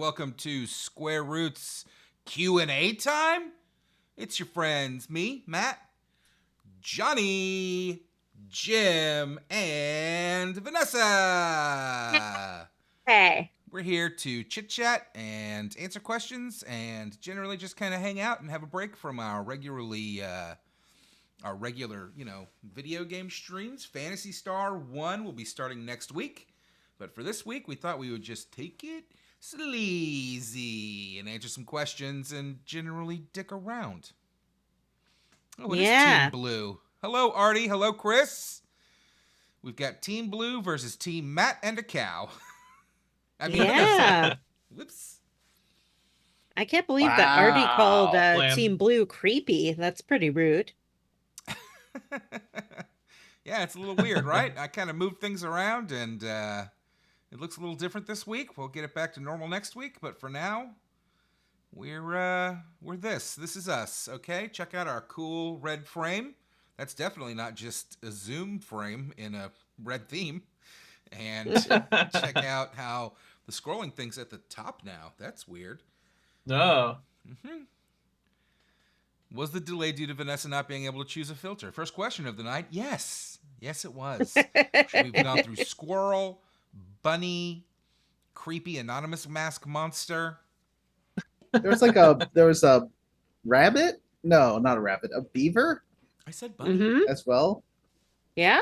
welcome to Square Roots Q&A time. It's your friends, me, Matt, Johnny, Jim, and Vanessa. Hey. We're here to chit-chat and answer questions and generally just kind of hang out and have a break from our regular, video game streams. Phantasy Star 1 will be starting next week. But for this week, we thought we would just take it sleazy and answer some questions and generally dick around. Oh, it is Team Blue. Hello, Artie. Hello, Chris. We've got Team Blue versus Team Matt and a cow. Whoops. I can't believe that Artie called Team Blue creepy. That's pretty rude. Yeah, it's a little weird, right? I kind of moved things around and it looks a little different this week. We'll get it back to normal next week, but for now, we're this. This is us, okay? Check out our cool red frame. That's definitely not just a Zoom frame in a red theme. And check out how the scrolling thing's at the top now. That's weird. No. Mm-hmm. Was the delay due to Vanessa not being able to choose a filter? First question of the night. Yes. Yes, it was. We've gone through squirrel, bunny, creepy anonymous mask monster. There was a rabbit? No, not a rabbit. A beaver? I said bunny as well. Yeah.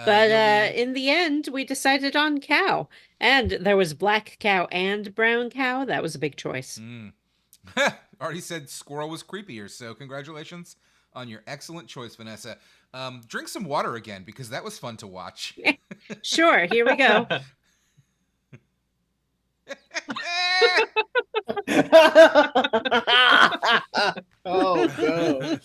But in the end, we decided on cow. And there was black cow and brown cow. That was a big choice. Already said squirrel was creepier, so congratulations on your excellent choice, Vanessa. Drink some water again, because that was fun to watch. Sure, here we go. Oh, no.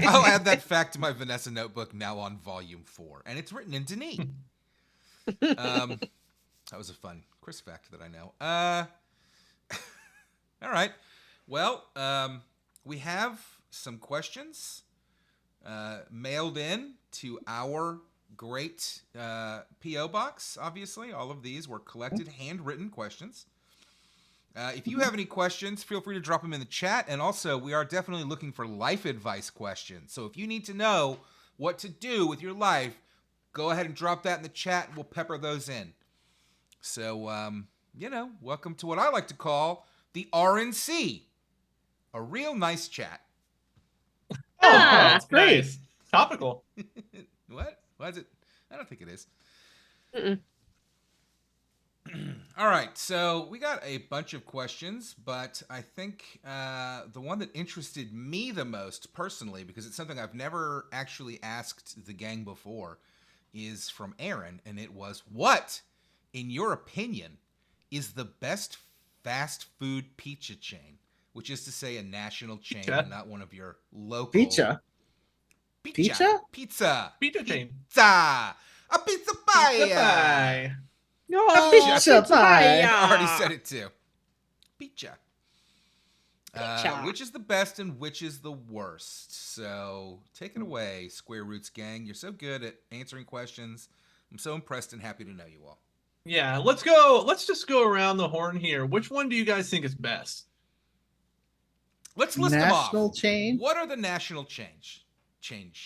I'll add that fact to my Vanessa notebook now on volume 4. And it's written in Denis. That was a fun Chris fact that I know. All right. Well, we have some questions mailed in to our great P.O. box, obviously. All of these were collected, handwritten questions. If you have any questions, feel free to drop them in the chat. And also, we are definitely looking for life advice questions. So if you need to know what to do with your life, go ahead and drop that in the chat and we'll pepper those in. So, welcome to what I like to call the RNC. A real nice chat. Oh, that's great. Nice. Topical. What? Why is it? I don't think it is. All right, so we got a bunch of questions, but I think the one that interested me the most personally, because it's something I've never actually asked the gang before, is from Aaron, and it was, what, in your opinion, is the best fast food pizza chain? Which is to say a national chain, not one of your local... Pizza? Pizza chain. Pizza! A pizza pie! Pizza pie! No, pizza pie! I already said it too. Pizza. Which is the best and which is the worst? So take it away, Square Roots gang. You're so good at answering questions. I'm so impressed and happy to know you all. Yeah, let's go. Let's just go around the horn here. Which one do you guys think is best? Let's list them off. National chain? What are the national change?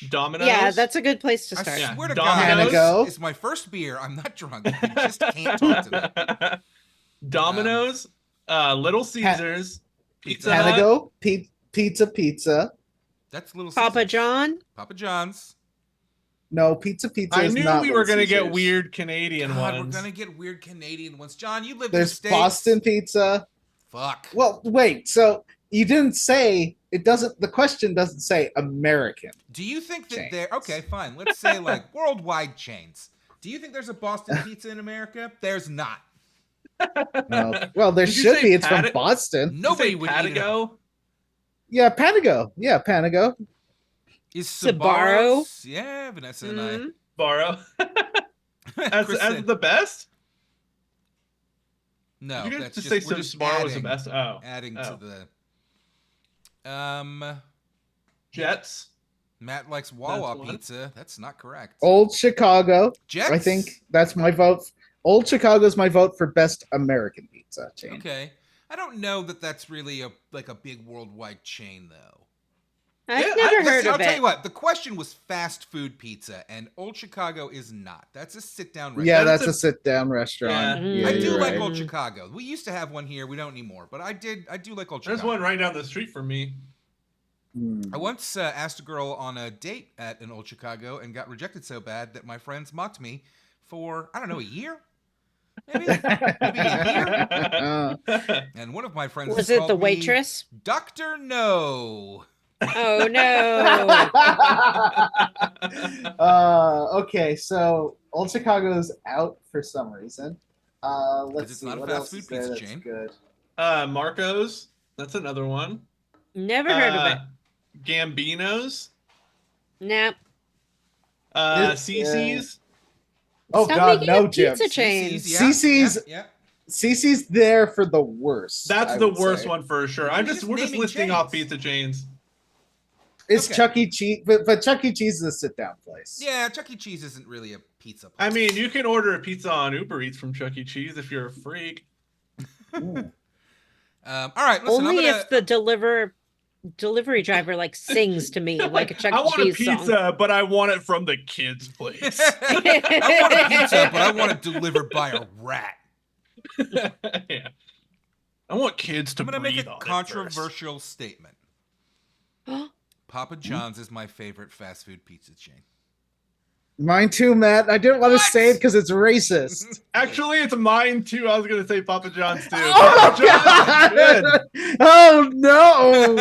Domino's? Yeah, that's a good place to start. I swear to Domino's. God, it's my first beer. I'm not drunk. You just can't talk to me. Domino's, Little Caesars, Pizza Hut. Panago, pizza. That's Little Papa Caesars. John? Papa John's. No, pizza I is knew not we were Little going to get Caesars. weird Canadian God, ones. we're going to get weird Canadian ones. John, you live in the There's States. Boston pizza. Fuck. Well, wait. So you didn't say it doesn't. The question doesn't say American. Do you think that chains. they're okay? Fine. Let's say like worldwide chains. Do you think there's a Boston pizza in America? There's not. No. Well, there Did you should say be. It's from Boston. Nobody would eat it. Patago? Yeah, Panago. Yeah, Panago. Is Sbarro? Sbarro's? Yeah, Vanessa and I. Borrow. as Kristen. the best? No, You guys that's just just, say we're just Sbarro was the adding, best. Oh. adding Oh. to the. Jets? Matt likes That's Wawa one. pizza. That's not correct. Old Chicago. Jets. I think that's my vote. Old Chicago's my vote for best American pizza chain. Okay. I don't know that that's really a big worldwide chain though. I've Yeah, never heard Listen, I'll of tell it. you what. The question was fast food pizza, and Old Chicago is not. That's a sit-down restaurant. Yeah, That's that's a sit-down restaurant. Yeah. Yeah, I do you're like right. Old Chicago. We used to have one here. We don't anymore, but I do like Old Chicago. There's one right down the street from me. I once asked a girl on a date at an Old Chicago and got rejected so bad that my friends mocked me for, I don't know, a year? Maybe a year? And one of my friends Was it called the me waitress? Dr. No. Oh no. Okay, so Old Chicago's out for some reason. Let's it's see not a what fast else food is there pizza that's chain. good. Marco's. That's another one. Never heard of it. Gambino's. Nope. CC's. Oh Stop God, making no, up Jim. pizza chains. CC's, CC's yeah. CC's there for the worst. That's I the would worst say. one for sure. We're We're just naming listing off chains. pizza chains. It's Okay. Chuck E. Cheese, but Chuck E. Cheese is a sit-down place. Yeah, Chuck E. Cheese isn't really a pizza place. I mean, you can order a pizza on Uber Eats from Chuck E. Cheese if you're a freak. Ooh. all right, listen, Only I'm gonna, if the delivery driver like sings to me like a Chuck I E. want a Cheese pizza, song. but I want it from the kids' place. I want a pizza, but I want it delivered by a rat. Yeah. I want kids to I'm gonna breathe make a on it first. controversial statement. Papa John's is my favorite fast food pizza chain. Mine too, Matt. I didn't want to What? say it because it's racist. Actually, it's mine too. I was gonna say Papa John's too. Oh Papa John's is God! Oh no!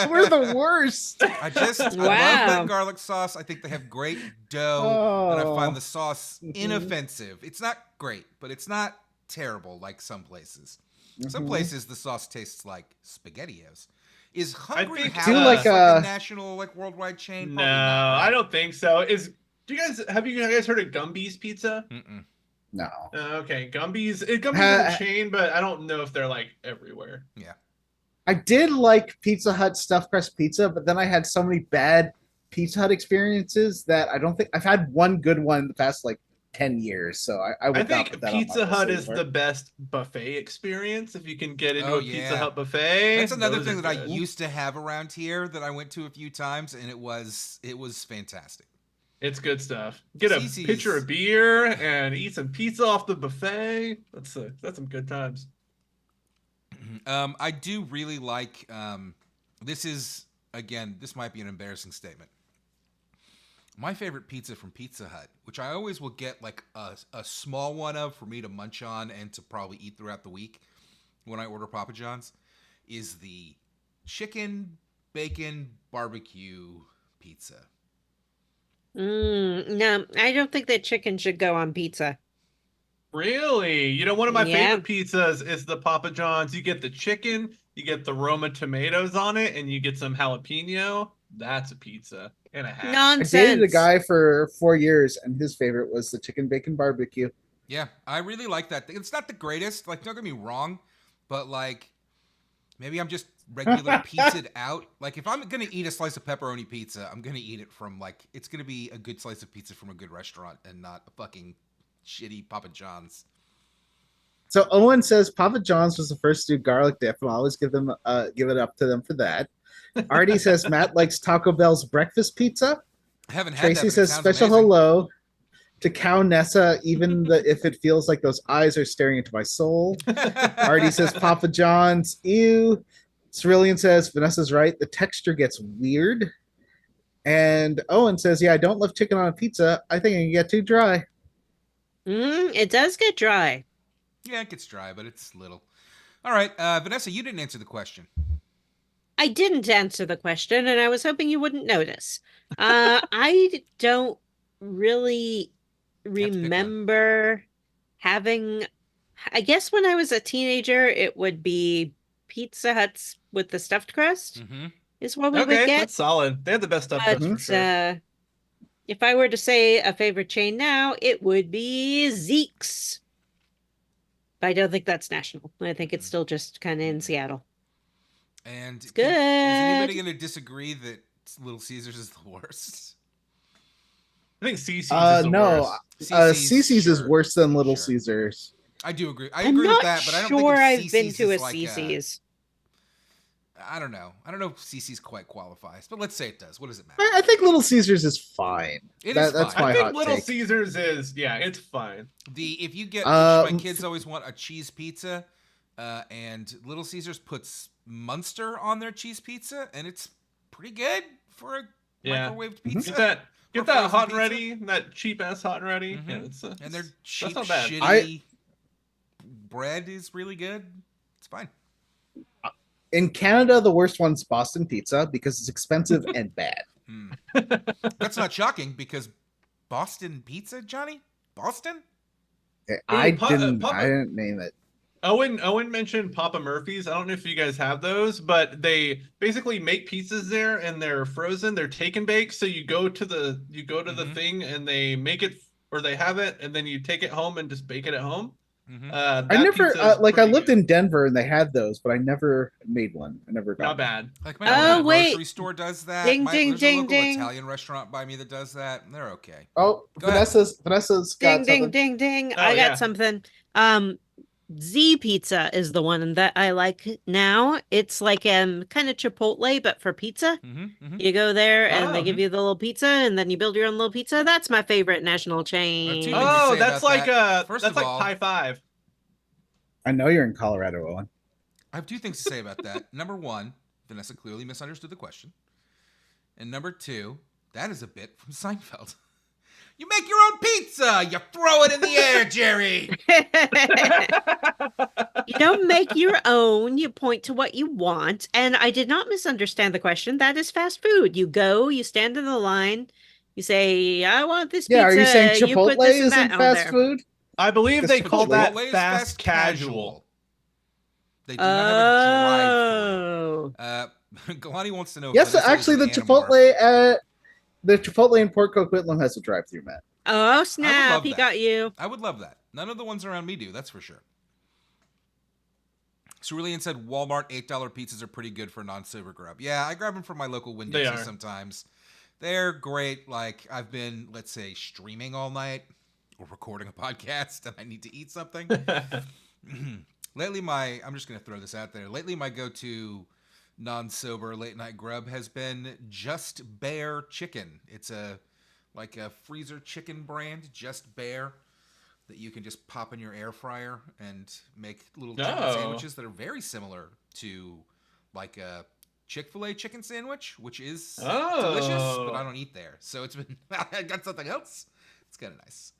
We're the worst. I love Wow. that garlic sauce. I think they have great dough, and I Oh. find the sauce Mhm. inoffensive. It's not great, but it's not terrible like some places. Some Mhm. places the sauce tastes like SpaghettiOs. Is Hungry think- House Do like like a a- national, like worldwide chain? No, Probably not, right? I don't think so. Have you guys heard of Gumby's Pizza? Mm-mm. No. Okay, Gumby's is Ha- a chain, but I don't know if they're like everywhere. I did like Pizza Hut stuffed crust pizza, but then I had so many bad Pizza Hut experiences that I don't think I've had one good one in the past like 10 years. So I would I not think put that on my Pizza list Hut is anymore. the best buffet experience if you can get into Oh, a Pizza yeah. Hut buffet. That's another Those thing are that I good. used to have around here that I went to a few times, and it was fantastic. It's good stuff. Get a CC's. pitcher of beer and eat some pizza off the buffet. That's some good times. I do really like. This might be an embarrassing statement. My favorite pizza from Pizza Hut, which I always will get like a small one of for me to munch on and to probably eat throughout the week when I order Papa John's, is the chicken bacon barbecue pizza. No, I don't think that chicken should go on pizza. Really? You know, one of my Yeah. favorite pizzas is the Papa John's. You get the chicken, you get the Roma tomatoes on it, and you get some jalapeno. That's a pizza and a half. I Nonsense. dated a guy for 4 years, and his favorite was the chicken bacon barbecue. Yeah, I really like that thing. It's not the greatest, like, don't get me wrong, but like maybe I'm just regular pizzaed out. Like if I'm gonna eat a slice of pepperoni pizza, I'm gonna eat it from like it's gonna be a good slice of pizza from a good restaurant and not a fucking shitty Papa John's. So Owen says Papa John's was the first to do garlic dip, and I'll always give it up to them for that. Artie says Matt likes Taco Bell's breakfast pizza. I haven't had Tracy that, but it says sounds special amazing. hello to Cow Nessa, if it feels like those eyes are staring into my soul. Artie says Papa John's. Ew. Cerulean says Vanessa's right. The texture gets weird. And Owen says, yeah, I don't love chicken on a pizza. I think it can get too dry. It does get dry. Yeah, it gets dry, but it's little. All right, Vanessa, you didn't answer the question. I didn't answer the question, and I was hoping you wouldn't notice. I don't really have to pick one. remember having. I guess when I was a teenager, it would be Pizza Huts with the stuffed crust, Mm-hmm. is what we would Okay, get. that's solid. They have the best stuff But for sure. if I were to say a favorite chain now, it would be Zeke's. But I don't think that's national. I think it's still just kind of in Seattle. And It's is anybody good. going to disagree that Little Caesars is the worst? I think CC's is the No, worst. CC's is sure, worse than Little sure. Caesars. I do agree. I I'm agree with not that, but I don't sure think of I've been CC's to a as like CC's. I don't know. I don't know if CC's quite qualifies, but let's say it does. What does it matter? I think Little Caesars is fine. It is That's fine. my I think hot Little take. Caesars is it's fine. If you get, which my Um, kids always want a cheese pizza, and Little Caesars puts Munster on their cheese pizza, and it's pretty good for a Yeah. microwaved Mhm. pizza. Get Or that frozen hot and pizza. ready, that cheap ass hot and ready. Mhm. Yeah, And their cheap, not bad. shitty bread is really good. It's fine. In Canada, the worst one's Boston Pizza because it's expensive and bad. Hmm. That's not shocking because Boston pizza, Johnny? Boston? I Papa- didn't name it. Owen mentioned Papa Murphy's. I don't know if you guys have those, but they basically make pizzas there and they're frozen. They're take and bake. So you go to the Mhm. thing and they make it or they have it and then you take it home and just bake it at home. Mhm. I That never pizza is I pretty lived good. in Denver and they had those, but I never made one. I never got Not one. bad. Like Not my Oh, bad. local wait. grocery store does that. Ding, ding, There's a ding, local ding. Italian restaurant by me that does that. And they're okay. Oh, Go ahead. Vanessa's got Ding, ding, something. ding, ding. Oh, I got yeah. something. Z pizza is the one that I like now. It's like kind of Chipotle, but for pizza. Mm-hmm. You go there and they Oh. give you the little pizza, and then you build your own little pizza. That's my favorite national chain. Two things to Oh, say that's about like that. First that's of like all, Pie 5. I know you're in Colorado, Owen. I have two things to say about that. Number one, Vanessa clearly misunderstood the question. And number two, that is a bit from Seinfeld. You make your own pizza. You throw it in the air, Jerry. You don't make your own. You point to what you want. And I did not misunderstand the question. That is fast food. You go, you stand in the line, you say, I want this Yeah, pizza. are you saying You put Chipotle this and isn't that on fast there. food? I believe they Chipotle call that Chipotle is fast casual. They do not have a Oh. drive-through. Galani wants to know. If Yes, Vanessa is actually, an the Chipotle in Port Coquitlam has a drive-through, Matt. Oh, snap. love He that. got you. I would love that. None of the ones around me do, that's for sure. Cerulean said Walmart $8 pizzas are pretty good for non-sober grub. Yeah, I grab them from my local They Winn-Dixie are. sometimes. They're great. Like, I've been, let's say, streaming all night or recording a podcast and I need to eat something. Lately, I'm just going to throw this out there. Lately, my go-to non-sober late-night grub has been Just Bear Chicken. It's like a freezer chicken brand, Just Bear, that you can just pop in your air fryer and make little chicken Oh. sandwiches that are very similar to like a Chick-fil-A chicken sandwich, which is delicious, but I don't eat there. So it's been, I got something else. It's kind of nice.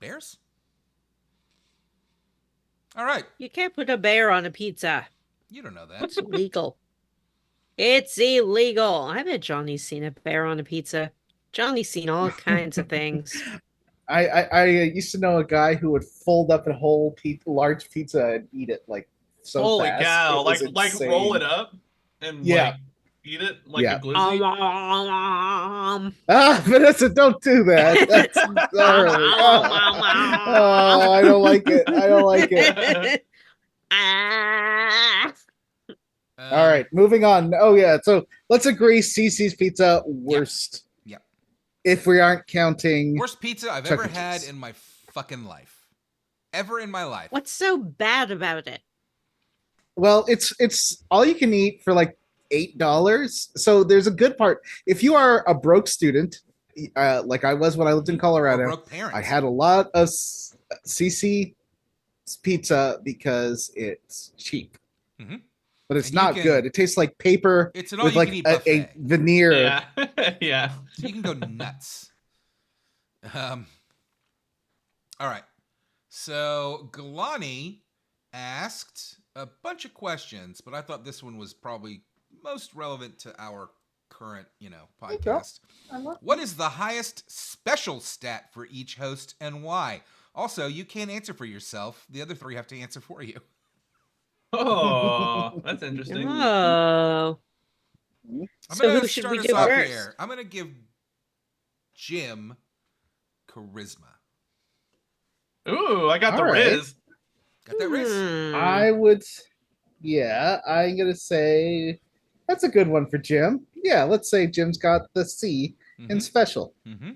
Bears? All right. You can't put a bear on a pizza. You don't know that. It's illegal. It's illegal. I bet Johnny's seen a bear on a pizza. Johnny's seen all kinds of things. I used to know a guy who would fold up a whole large pizza and eat it like so Holy fast. cow! It was Like insane. roll it up and Yeah. like eat it like Yeah. a glizzy. Ah, Vanessa, don't do that. That's gnarly. Oh, I don't like it. I don't like it. Ah. All right, moving on. Oh yeah, so let's agree CC's Pizza worst. Yep. If we aren't counting Worst pizza I've Chuck ever E. had Cheese. in my fucking life. Ever in my life. What's so bad about it? Well, it's all you can eat for like $8. So there's a good part. If you are a broke student, like I was when I lived in Or Colorado, broke parents. I had a lot of CC pizza because it's cheap. Mhm. But it's And you not can- good. It tastes like paper It's an with like all-you-can-eat a buffet. veneer. Yeah, yeah. So you can go nuts. All right. So Galani asked a bunch of questions, but I thought this one was probably most relevant to our current, podcast. What is the highest special stat for each host and why? Also, you can't answer for yourself. The other three have to answer for you. Oh, that's interesting. Oh. I'm So gonna who should start we us do off first? here. I'm gonna give Jim charisma. Ooh, I got All the right. Riz. Got that, Riz? I would, yeah, I'm gonna say that's a good one for Jim. Yeah, let's say Jim's got the C and special. Mm-hmm.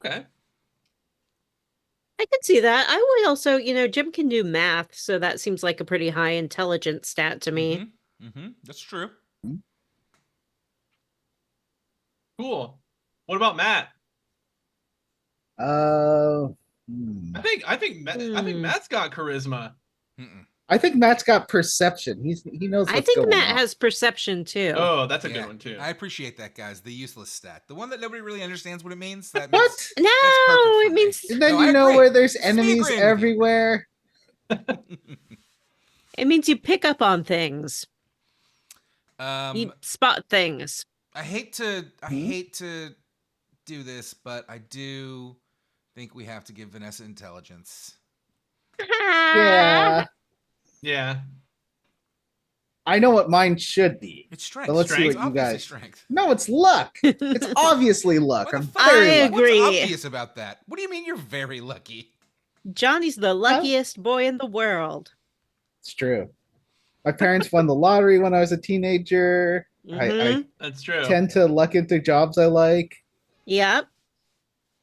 Okay. I could see that. I would also, Jim can do math, so that seems like a pretty high intelligence stat to me. Mm-hmm. Mm-hmm. That's true. Cool. What about Matt? Hmm. I think Matt's got charisma. Mm-mm. I think Matt's got perception. He knows what's I think going Matt on. has perception too. Oh, that's a Yeah, good one too. I appreciate that, guys. The useless stat, the one that nobody really understands what it means. That What? makes No, that's perfect for it me. means And then No, I you know agree. where there's This is me enemies agreeing with you. everywhere. you pick up on things. You Um, spot things. I hate to do this, but I do think we have to give Vanessa intelligence. Yeah. Yeah. I know what mine should be. It's strength. But let's see Strength. what you Obviously guys. strength. No, it's luck. It's obviously luck. Why the I'm fuck- very I lucky. agree. What's obvious about that? What do you mean you're very lucky? Johnny's the luckiest boy in the world. It's true. My parents won the lottery when I was a teenager. Mhm. That's true. I tend to luck into jobs I like. Yep.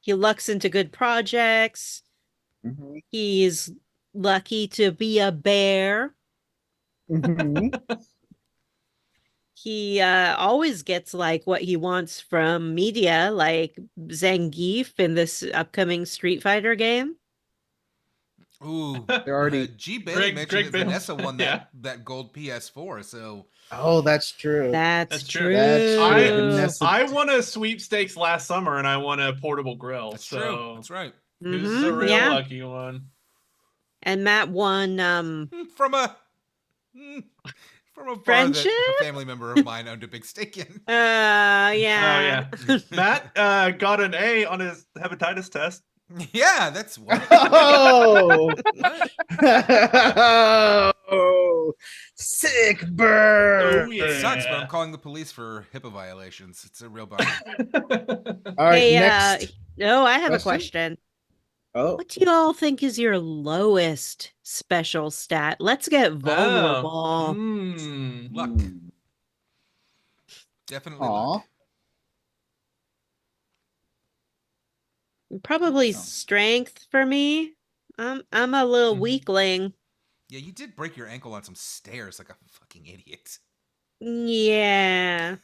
He lucks into good projects. Mhm. He's lucky to be a bear. Mhm. He always gets like what he wants from media, like Zangief in this upcoming Street Fighter game. Ooh, They're already. G. Bailey mentioned that Bailey- Vanessa won that yeah. that gold PS4. So Oh, that's true. That's That's true. true. That's true. Vanessa- I won a sweepstakes last summer and I won a portable grill. that's so true. That's right. Who's Mhm, the real yeah. lucky one? And Matt won From a bar that Friendship? a family member of mine owned a big stake in. yeah. Matt got an A on his hepatitis test. Yeah, that's what. Oh. What? Oh, sick burn. Oh, yeah. It sucks, but I'm calling the police for HIPAA violations. It's a real bummer. All right, Hey, next. no, I have a question? question. Oh, What do you all think is your lowest special stat? Let's get vulnerable. Oh. Mm. Luck. hmm. Definitely Aw. luck. Probably Oh. strength for me. I'm a little Mhm. weakling. Yeah, you did break your ankle on some stairs like a fucking idiot. Yeah.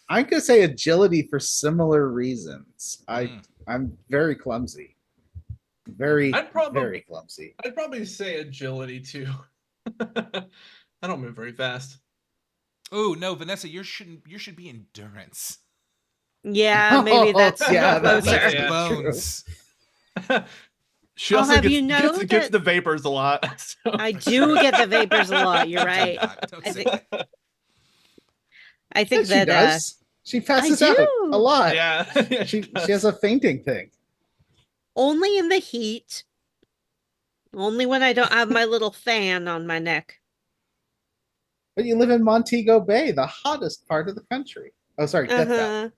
I'm gonna say agility for similar reasons. Mm. I'm very clumsy. Very, very clumsy. I'd probably say agility too. I don't move very fast. Oh no, Vanessa, you should be endurance. Yeah, maybe that's Yeah, That's closer. that's- yeah. bones. She I'll also have gets, you know gets that- the vapors a lot. so- I do get the vapors a lot. You're Do right. not. Don't I say think- that. I Yeah, think she that does. She passes out do. a lot. Yeah. Yeah, She does. has a fainting thing. only in the heat, only when I don't have my little fan on my neck. But you live in Montego Bay, the hottest part of the country. Oh, sorry, Death Valley.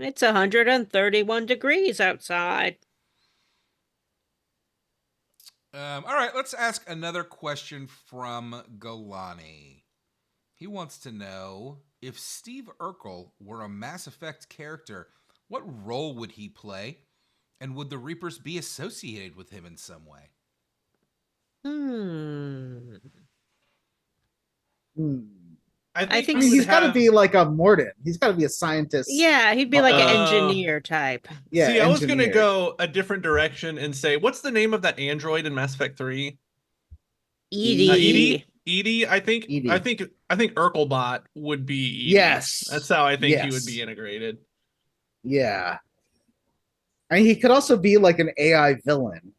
It's 131 degrees outside. All right, let's ask another question from Galani. He wants to know if Steve Urkel were a Mass Effect character, what role would he play? And would the Reapers be associated with him in some way? Hmm. Hmm. I think think I we mean, would he's got to have- be like a Morden. He's got to be a scientist. Yeah, he'd be like an Uh, engineer type. Yeah. See, I was gonna engineer. go a different direction and say, what's the name of that android in Mass Effect 3? Edie. Edie. Edie, I think. Edie. I think Urkelbot would be Edie. Yes. That's how I think he Yes. would be integrated. Yeah. I mean, he could also be like an AI villain.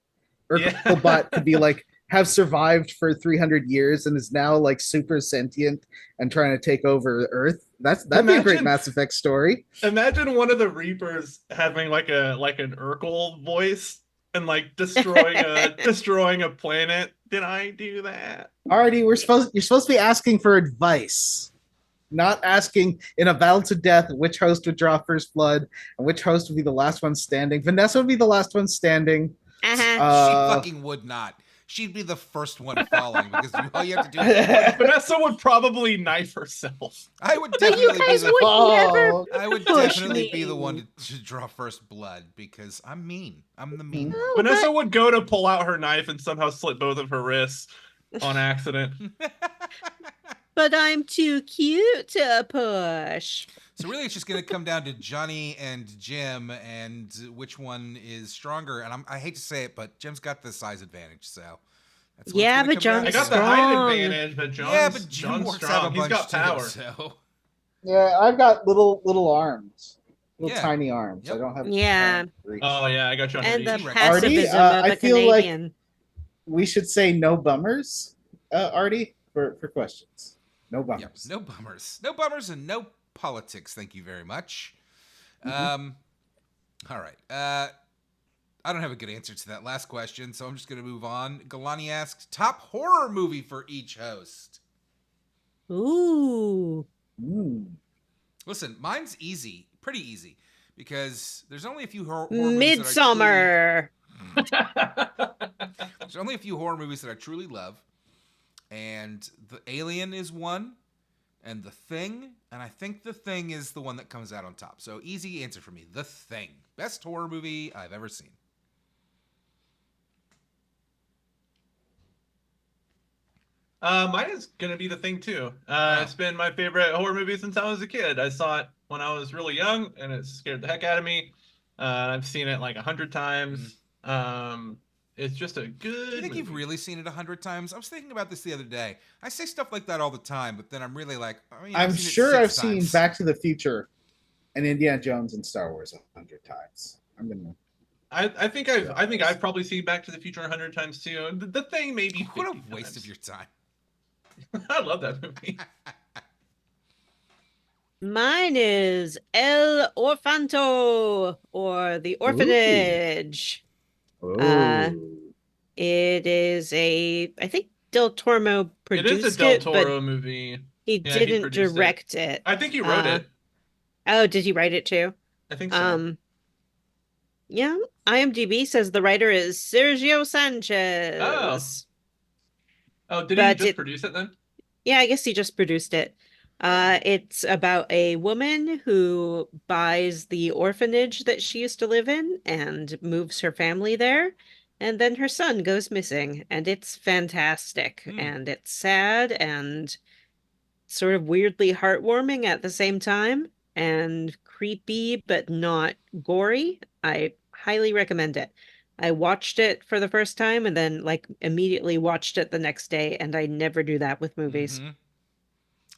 Yeah. Urkelbot could be like have survived for 300 years and is now like super sentient and trying to take over Earth. That'd be a great Imagine- Mass Effect story. Imagine one of the Reapers having like an Urkel voice and like destroying a planet. Did I do that? Already, you're supposed to be asking for advice, not asking in a battle to death which host would draw first blood and which host would be the last one standing. Vanessa would be the last one standing. Uh-huh. She Uh, fucking would not. she'd be the first one falling because all you have to do is Vanessa would probably knife herself. I would But you definitely be guys the would never Oh, I would push definitely be the me. one to draw first blood because I'm mean. I'm the mean Oh, Vanessa would go to pull out her knife and somehow slit both of her wrists on accident. one. but I'm too cute to push. So really, it's just going to come down to Johnny and Jim, and which one is stronger. And I hate to say it, but Jim's got the size advantage, so that's what Yeah, it's but gonna come I down got to. the height Strong. advantage, but Yeah, but Jim John's works out strong. a He's bunch got power. too, so yeah, I've got little arms, little Yeah. tiny arms. Yep. I don't have Yeah. reach. Oh yeah, I got you on And the reach. Artie, pacifism of I a feel like- Canadian. We should say no bummers, Artie, for questions. No yep, bummers. no bummers, no bummers, and no politics. Thank you very much. Mhm. All right. I don't have a good answer to that last question, so I'm just going to move on. Galani asks, top horror movie for each host. Ooh. Mm. Listen, mine's easy, pretty easy, because there's only a few horror movies that Midsummer. there's only a few horror movies that I truly love, and The Alien is one, and The Thing, and I think The Thing is the one that comes out on top. So easy answer for me, The Thing, best horror movie I've ever seen. Mine is gonna be The Thing too. It's been my favorite horror movie since I was a kid. I saw it when I was really young, and it scared the heck out of me. I've seen it like 100 times. It's just a good. Do you think movie. you've really seen it 100 times? I was thinking about this the other day. I say stuff like that all the time, but then I'm really like, oh, you know, I'm I've seen it sure 6 I've seen times. Back to the Future and Indiana Jones and Star Wars 100 times. I'm gonna. I think I've probably seen Back to the Future 100 times too. The Thing maybe 50 What a waste times. of your time. I love that movie. Mine is El Orfanto or The Orphanage. Oh. It is I think Del Toro It produced is a Del it, but Toro movie. he Yeah, he didn't produced it. direct it. I think he wrote it. Oh, did he write it too? I think so. Yeah, IMDb says the writer is Sergio Sanchez. Oh, did he but just it- produce it then? Yeah, I guess he just produced it. It's about a woman who buys the orphanage that she used to live in and moves her family there. And then her son goes missing, and it's fantastic. And it's sad and sort of weirdly heartwarming at the same time, and creepy but not gory. I highly recommend it. I watched it for the first time and then like immediately watched it the next day, and I never do that with movies. Mhm.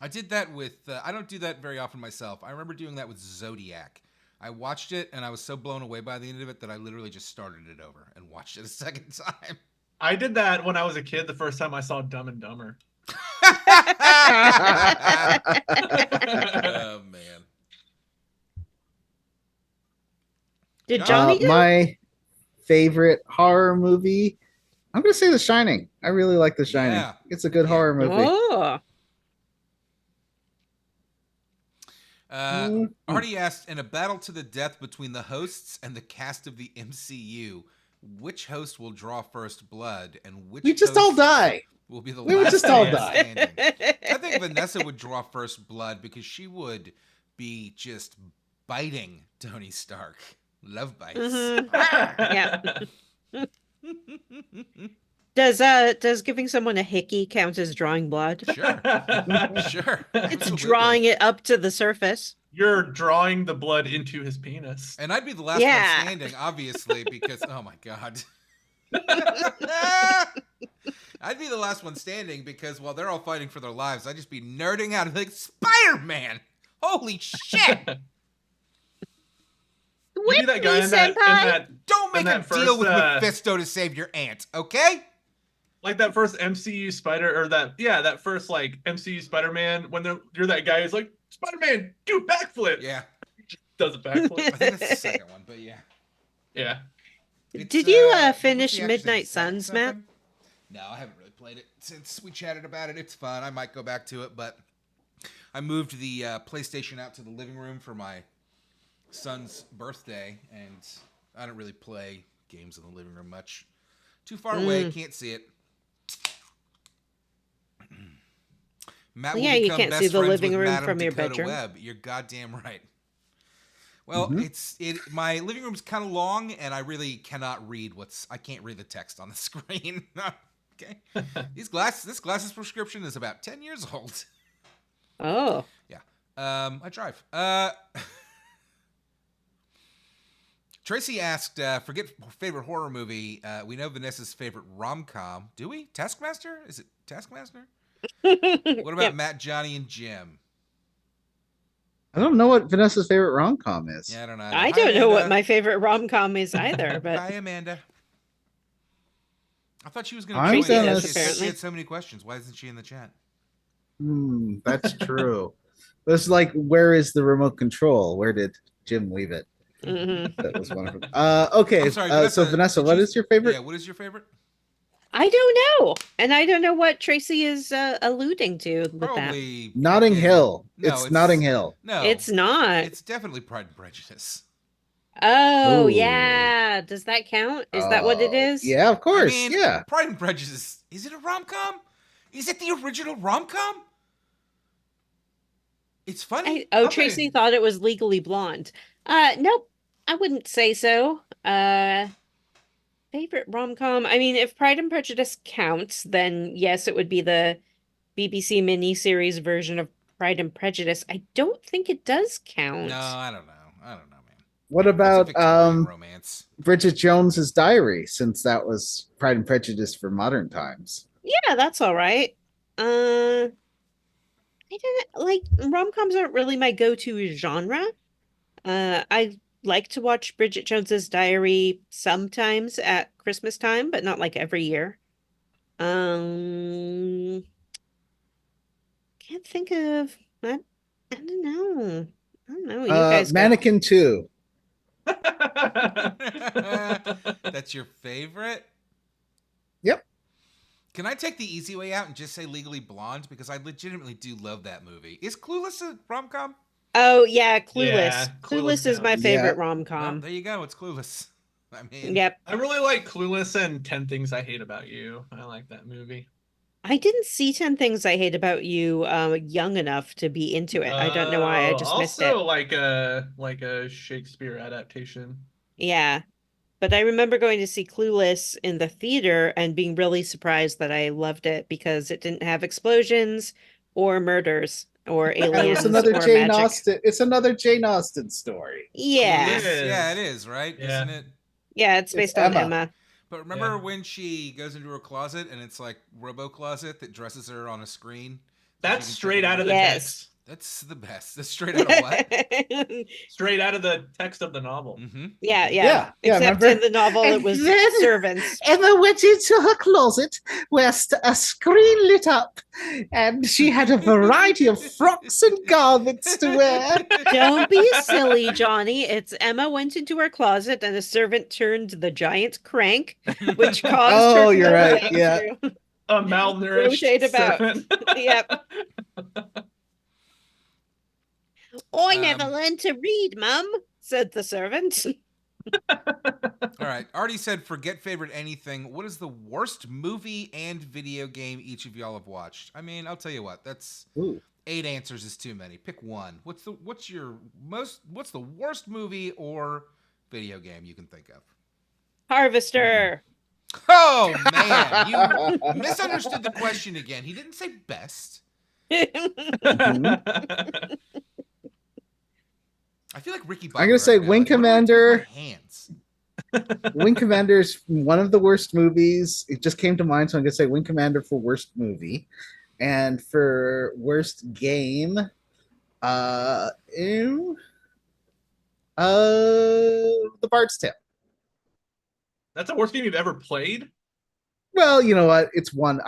I did that with, I don't do that very often myself. I remember doing that with Zodiac. I watched it and I was so blown away by the end of it that I literally just started it over and watched it a second time. I did that when I was a kid. The first time I saw Dumb and Dumber. Oh, man. Did Johnny go? My favorite horror movie. I'm gonna say The Shining. I really like The Shining. Yeah. It's a good Yeah. horror movie. Oh, Artie asked, in a battle to the death between the hosts and the cast of the MCU, which host will draw first blood, and which We just host all die. will be the We would last just all man die. standing? I think Vanessa would draw first blood because she would be just biting Tony Stark. Love bites. Mhm. Yeah. Does giving someone a hickey count as drawing blood? Sure. Sure. It's Absolutely. drawing it up to the surface. You're drawing the blood into his penis. And I'd be the last Yeah. one standing, obviously, because oh my god. I'd be the last one standing because while they're all fighting for their lives, I'd just be nerding out and be like, Spider-Man! Holy shit! You be that guy me, in that Don't make And a that deal first, with Mephisto to save your aunt, okay? like that first MCU Spider or that first like MCU Spider-Man when you're that guy who's like Spider-Man do a backflip. Yeah. Does a I backflip. think that's the second one, but yeah. Yeah. It's, Did you what's finish the actual Midnight name? Suns, Matt? Something? No, I haven't really played it since we chatted about it. It's fun. I might go back to it, but I moved the PlayStation out to the living room for my son's birthday, and I don't really play games in the living room much. Too far away, can't see it. Matt Well, will yeah, you become can't best see the friends living with room Madam from your Dakota bedroom. Webb. You're goddamn right. Well, Mhm. my living room's kind of long, and I really cannot read I can't read the text on the screen. Okay, this glasses prescription is about 10 years old. Oh. Yeah, I drive. Tracy asked, forget favorite horror movie. We know Vanessa's favorite rom-com. Do we? Taskmaster? Is it Taskmaster? What about Yep. Matt, Johnny, and Jim? I don't know what Vanessa's favorite rom com is. Yeah, I don't know. I Hi, don't know what Amanda. my favorite rom-com is either, but Hi, Amanda. I thought she was going to I'm join. Tracy gonna. does, She said she apparently. had so many questions. Why isn't she in the chat? That's true. It's like, where is the remote control? Where did Jim leave it? hmm That was one of them. Okay. I'm sorry, So Vanessa, did what you- is your favorite? Yeah, what is your favorite? I don't know. And I don't know what Tracy is alluding to with that. Probably Notting fucking- Hill. No, It's Notting Hill. No, It's not. It's definitely Pride and Prejudice. Oh, Ooh. yeah. Does that count? Is that what it Oh, is? yeah, of course. I mean, yeah. Pride and Prejudice. Is it a rom-com? Is it the original rom-com? It's funny. Tracy thought it was Legally Blonde. Nope. I wouldn't say so. Favorite rom-com? I mean, if Pride and Prejudice counts, then yes, it would be the BBC miniseries version of Pride and Prejudice. I don't think it does count. No, I don't know. Man. What It's a about Victorian romance. Bridget Jones's Diary, since that was Pride and Prejudice for modern times? Yeah, that's all right. I didn't like rom-coms aren't really my go-to genre. I like to watch Bridget Jones's Diary sometimes at Christmas time, but not like every year. Can't think of I don't know. I don't know. You guys go. Mannequin 2. That's your favorite? Yep. Can I take the easy way out and just say Legally Blonde? Because I legitimately do love that movie. Is Clueless a rom-com? Oh yeah, Clueless. Yeah, Clueless Clueless is my counts. favorite Yeah. Well, rom-com. there you go. It's Clueless. I mean, Yep. I really like Clueless and 10 Things I Hate About You. I like that movie. I didn't see 10 Things I Hate About You young enough to be into it. I don't know why. I just missed it. Also like a Shakespeare adaptation. Yeah. But I remember going to see Clueless in the theater and being really surprised that I loved it because it didn't have explosions or murders or And aliens it's another or Jane magic. Austen. It's another Jane Austen story. Yeah. It is. Yeah, it is, right? Yeah. Isn't it? Yeah, it's It's based on Emma. Emma. But remember Yeah. when she goes into her closet and it's like Robo Closet that dresses her on a screen? That's So you can straight check out of the Yes. text. That's the best. That's straight out of what? Straight out of the text of the novel. Mm-hmm. Yeah. Yeah, Except remember? in the novel, it And was then- servants. Emma went into her closet where a screen lit up, and she had a variety of frocks and garments to wear. Don't be silly, Johnny. It's Emma went into her closet and a servant turned the giant crank, which caused Oh, her to you're right, rotate yeah. through. A malnourished Rotate about. servant. Yep. I never Um, learned to read, Mum, said the servant. All right. Artie said, forget favorite anything. What is the worst movie and video game each of y'all have watched? I mean, I'll tell you what. That's Ooh. 8 answers is too many. Pick one. What's the worst movie or video game you can think of? Harvester. Oh man, you misunderstood the question again. He didn't say best. I feel like Ricky Bobby. I'm gonna say right now. Wing Like, what do I do with Commander. my hands. Wing Commander's one of the worst movies. It just came to mind, so I'm gonna say Wing Commander for worst movie, and for worst game, The Bard's Tale. That's the worst game you've ever played? Well, you know what? It's one.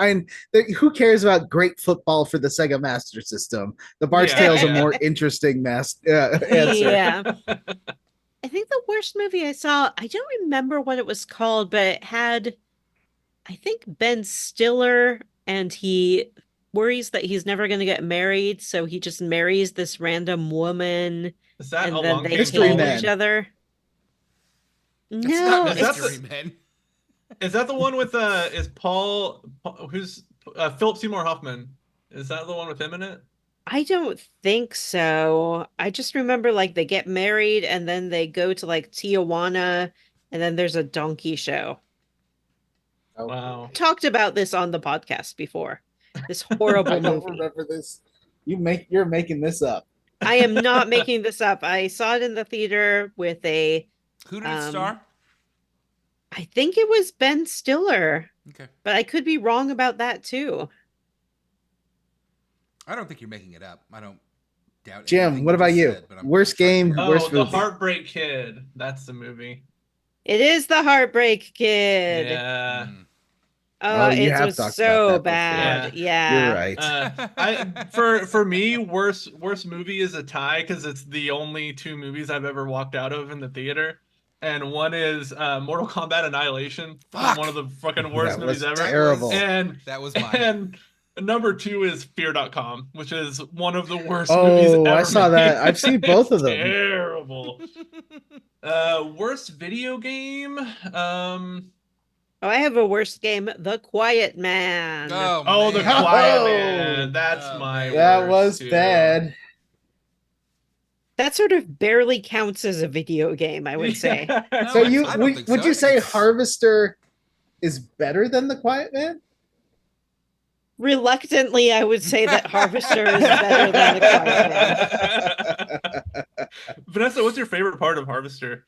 Who cares about great football for the Sega Master System? The Bard's Yeah. Tale is a more interesting answer. Yeah. I think the worst movie I saw, I don't remember what it was called, but it had, I think, Ben Stiller, and he worries that he's never going to get married, so he just marries this random woman, Is that and a then long they game Mystery kill Man. each other. It's No, not Is that Mystery Men. Is that the one with is Paul who's Philip Seymour Hoffman Is that the one with him in it? I don't think so. I just remember like they get married and then they go to like Tijuana and then there's a donkey show. Oh, Wow. Talked about this on the podcast before. This I horrible don't movie. remember this. You're making this up. I am not making this up. I saw it in the theater with a Who did it star? I think it was Ben Stiller, Okay. but I could be wrong about that too. I don't think you're making it up. I don't doubt. Jim, anything what about just you? said, but Worst trying to game, figure it out. worst Oh, The movie. Heartbreak Kid. That's the movie. It is The Heartbreak Kid. Yeah. Mm. Oh, you It have was talked so about that bad. before. Yeah. You're right. For me, worst movie is a tie because it's the only two movies I've ever walked out of in the theater, and one is Mortal Kombat Annihilation, Fuck! one of the fucking worst That was movies ever. terrible. And That was mine. and number two is Fear.com, which is one of the worst movies Oh, ever I saw made. that. I've seen both of them. Terrible. Worst video game. Oh, I have a worst game, The Quiet Man. Oh, The man. Quiet Oh. Man. That's Oh, my man. That worst, was too. bad. That sort of barely counts as a video game, I would say. Yeah. No, So I don't think would so. you I say think it's- Harvester is better than The Quiet Man? Reluctantly, I would say that Harvester is better than The Quiet Man. Vanessa, what's your favorite part of Harvester?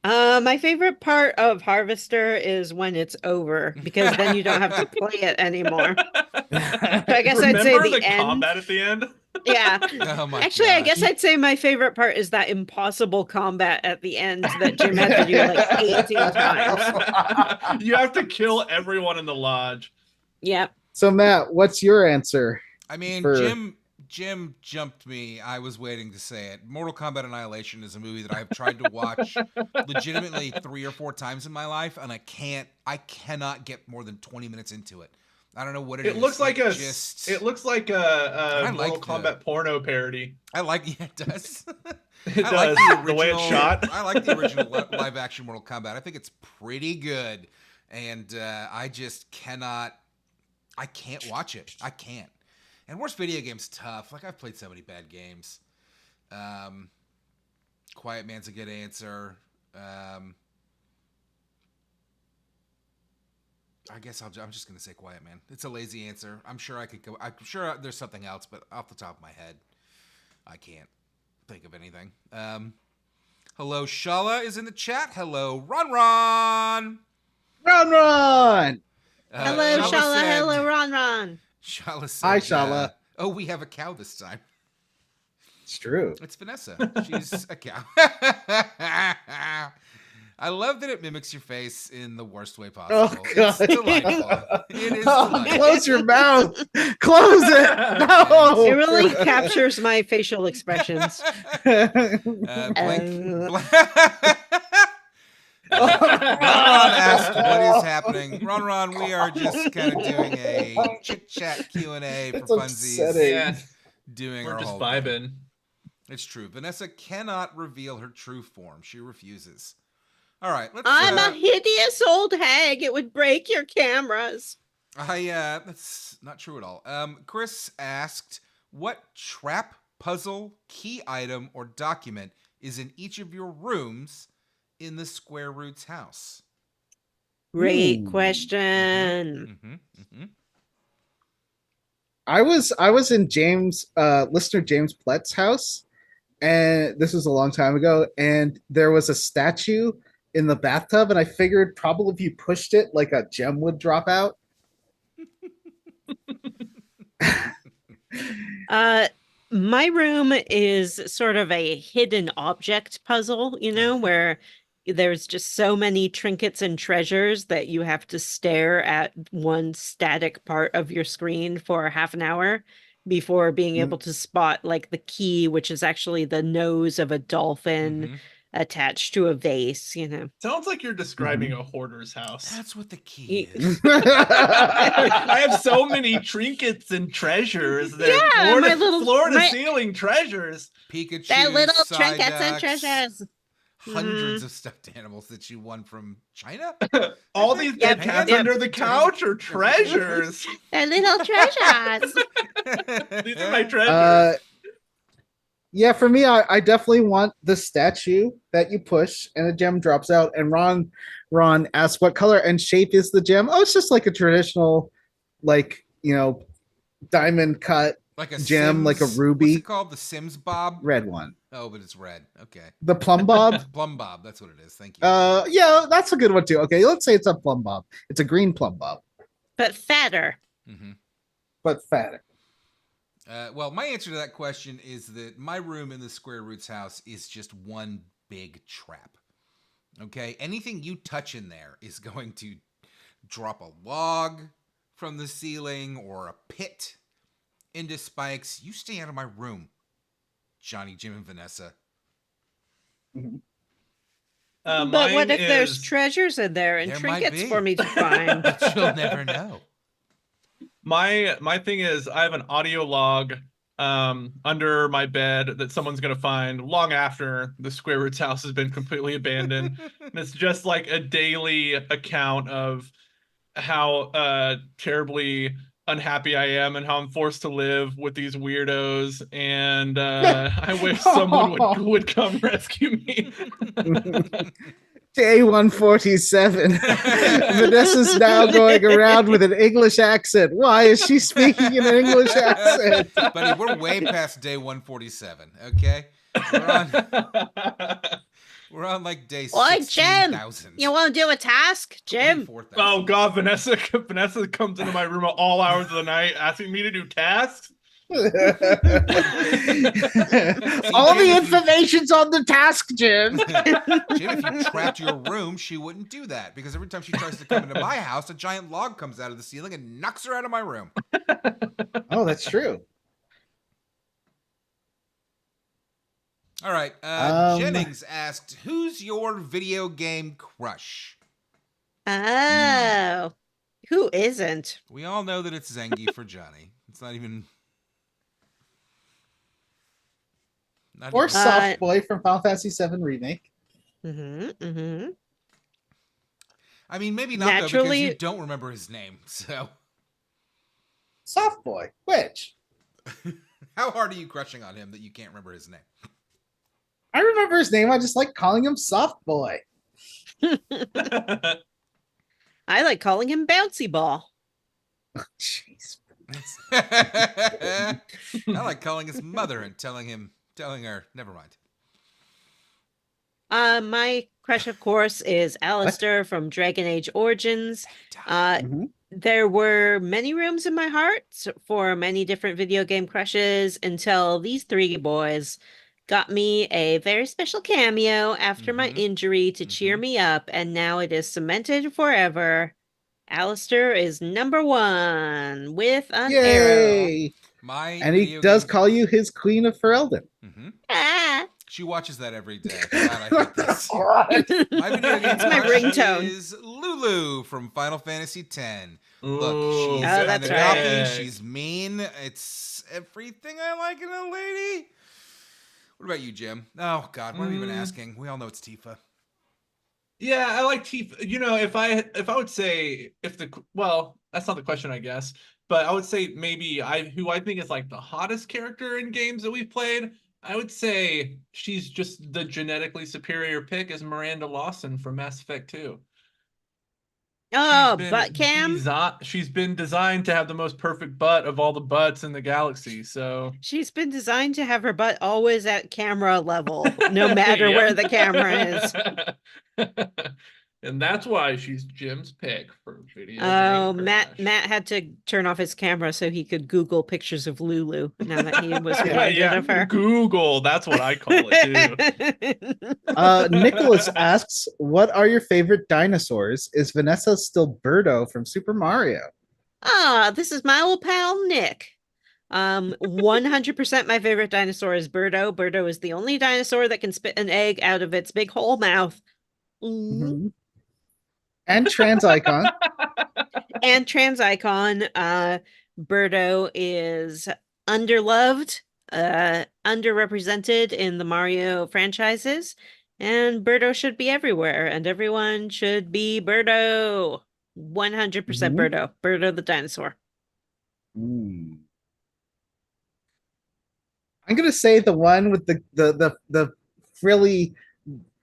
My favorite part of Harvester is when it's over, because then you don't have to play it anymore. I guess I'd say Remember the the end. combat at the end? Yeah. Oh my Actually, I gosh. guess I'd say my favorite part is that impossible combat at the end that Jim had to do like 18 times. You have to kill everyone in the lodge. Yeah. So Matt, what's your answer? I mean, for- Jim jumped me. I was waiting to say it. Mortal Kombat Annihilation is a movie that I've tried to watch legitimately 3 or 4 times in my life, and I cannot get more than 20 minutes into it. I don't know what it is. It looks like I Mortal like Kombat porno parody. yeah, it does. It I does. like The way it's shot. I like the original live action Mortal Kombat. I think it's pretty good, and I just cannot. I can't watch it. I can't. And worst video game's tough. Like, I've played so many bad games. Quiet Man's a good answer. I guess I'm just gonna say Quiet Man. It's a lazy answer. I'm sure I could go. I'm sure there's something else, but off the top of my head, I can't think of anything. Hello, Shala is in the chat. Hello, Ron. Run! Hello, Shala. said- Hello, Ron. Shala said, Hi, Shala. oh, we have a cow this time. It's true. It's Vanessa. She's a cow. I love that it mimics your face in the worst way possible. Oh, God. It's delightful. It is Oh, delightful. close your mouth. Close it. No. It really captures my facial expressions. Blank. Ron asked what is happening. Ron, we are just kind of doing a chit chat Q&A for That's funsies. upsetting. Yeah, Doing we're our just whole vibing. It's true. Vanessa cannot reveal her true form. She refuses. All right, let's. I'm a hideous old hag. It would break your cameras. That's not true at all. Chris asked, "What trap, puzzle, key item, or document is in each of your rooms in the Square Roots house?" Great Ooh. question. I was in listener James Plett's house, and this was a long time ago, and there was a statue in the bathtub, and I figured probably if you pushed it, like a gem would drop out. My room is sort of a hidden object puzzle, where there's just so many trinkets and treasures that you have to stare at one static part of your screen for half an hour before being able to spot like the key, which is actually the nose of a dolphin attached to a vase, Sounds like you're describing a hoarder's house. That's what the key Ye- is. I have so many trinkets and treasures. They're Yeah, my little- floor to my- ceiling treasures. Pikachu. They're little trinkets and Psyducks, treasures. hundreds of stuffed animals that you won from China. All these dead Yep, cats yep. under the couch are treasures. They're little treasures. These are my treasures. Yeah, for me, I definitely want the statue that you push and a gem drops out. And Ron asks what color and shape is the gem. Oh, it's just like a traditional, like, diamond cut like a gem, Sims, like a ruby. What's it called? The Sims Bob? Red one. Oh, but it's red. Okay. The plumb bob. Plum Bob. That's what it is. Thank you. Yeah, that's a good one too. Okay, let's say it's a plumb bob. It's a green plumb bob, But fatter. but fatter. Well, my answer to that question is that my room in the Square Roots house is just one big trap. Okay? Anything you touch in there is going to drop a log from the ceiling or a pit into spikes. You stay out of my room, Johnny, Jim, and Vanessa. But what if there's is- treasures in there and There might trinkets be. for me to find? But you'll never know. My thing is I have an audio log under my bed that someone's gonna find long after the Square Roots house has been completely abandoned. And it's just like a daily account of how terribly unhappy I am and how I'm forced to live with these weirdos, and I wish someone would come rescue me. Day 147. Vanessa's now going around with an English accent. Why is she speaking in an English accent? Buddy, we're way past day 147, okay? We're on like day Oi, Jim! 16,000. You want to do a task, Jim? 24,000. Oh God, Vanessa comes into my room at all hours of the night asking me to do tasks. All the information's on the task, Jim. Jim, if you trapped your room, she wouldn't do that because every time she tries to come into my house, a giant log comes out of the ceiling and knocks her out of my room. Oh, that's true. All right. Jennings asked, who's your video game crush? Oh, who isn't? We all know that it's Zengi for Johnny. It's not even... Or even- Soft Boy from Final Fantasy VII Remake. Mm-hmm. I mean, maybe not, though, because Naturally- you don't remember his name, so... Soft Boy. Which? How hard are you crushing on him that you can't remember his name? I remember his name. I just like calling him Soft Boy. I like calling him Bouncy Ball. Jeez. I like calling his mother and telling her, never mind. My crush, of course, is Alistair from Dragon Age Origins. Mhm. There were many rooms in my heart for many different video game crushes until these three boys got me a very special cameo after my Mhm. injury to cheer Mhm. me up, and now it is cemented forever. Alistair is number one with an arrow. Yay! My And he does call you his Queen of Ferelden. Mm-hmm. Ah. She watches that every day. God, I hate this. My video game It's my crush ringtone. is Lulu from Final Fantasy X. Look, Ooh, she's Oh, kind that's of right. gothy, she's mean. It's everything I like in a lady. What about you, Jim? Oh God, what am I even asking? We all know it's Tifa. Yeah, I like Tifa. You know, if I would say well, that's not the question, I guess. But I would say maybe who I think is like the hottest character in games that we've played. I would say she's just the genetically superior pick is Miranda Lawson from Mass Effect 2. Oh, butt cam. She's been designed to have the most perfect butt of all the butts in the galaxy. So She's been designed to have her butt always at camera level, no matter Yep. where the camera is. And that's why she's Jim's pick for video. Oh, game Matt crush. had to turn off his camera so he could Google pictures of Lulu now that he was Yeah, reminded of her. Google, that's what I call it too. Nicholas asks, what are your favorite dinosaurs? Is Vanessa still Birdo from Super Mario? This is my old pal Nick. 100% my favorite dinosaur is Birdo. Birdo is the only dinosaur that can spit an egg out of its big hole mouth. Mhm. And Trans Icon. And Trans Icon. Birdo is underloved, underrepresented in the Mario franchises, And Birdo should be everywhere, and everyone should be Birdo. 100% Birdo. Birdo the dinosaur. Hmm. I'm gonna say the one with the frilly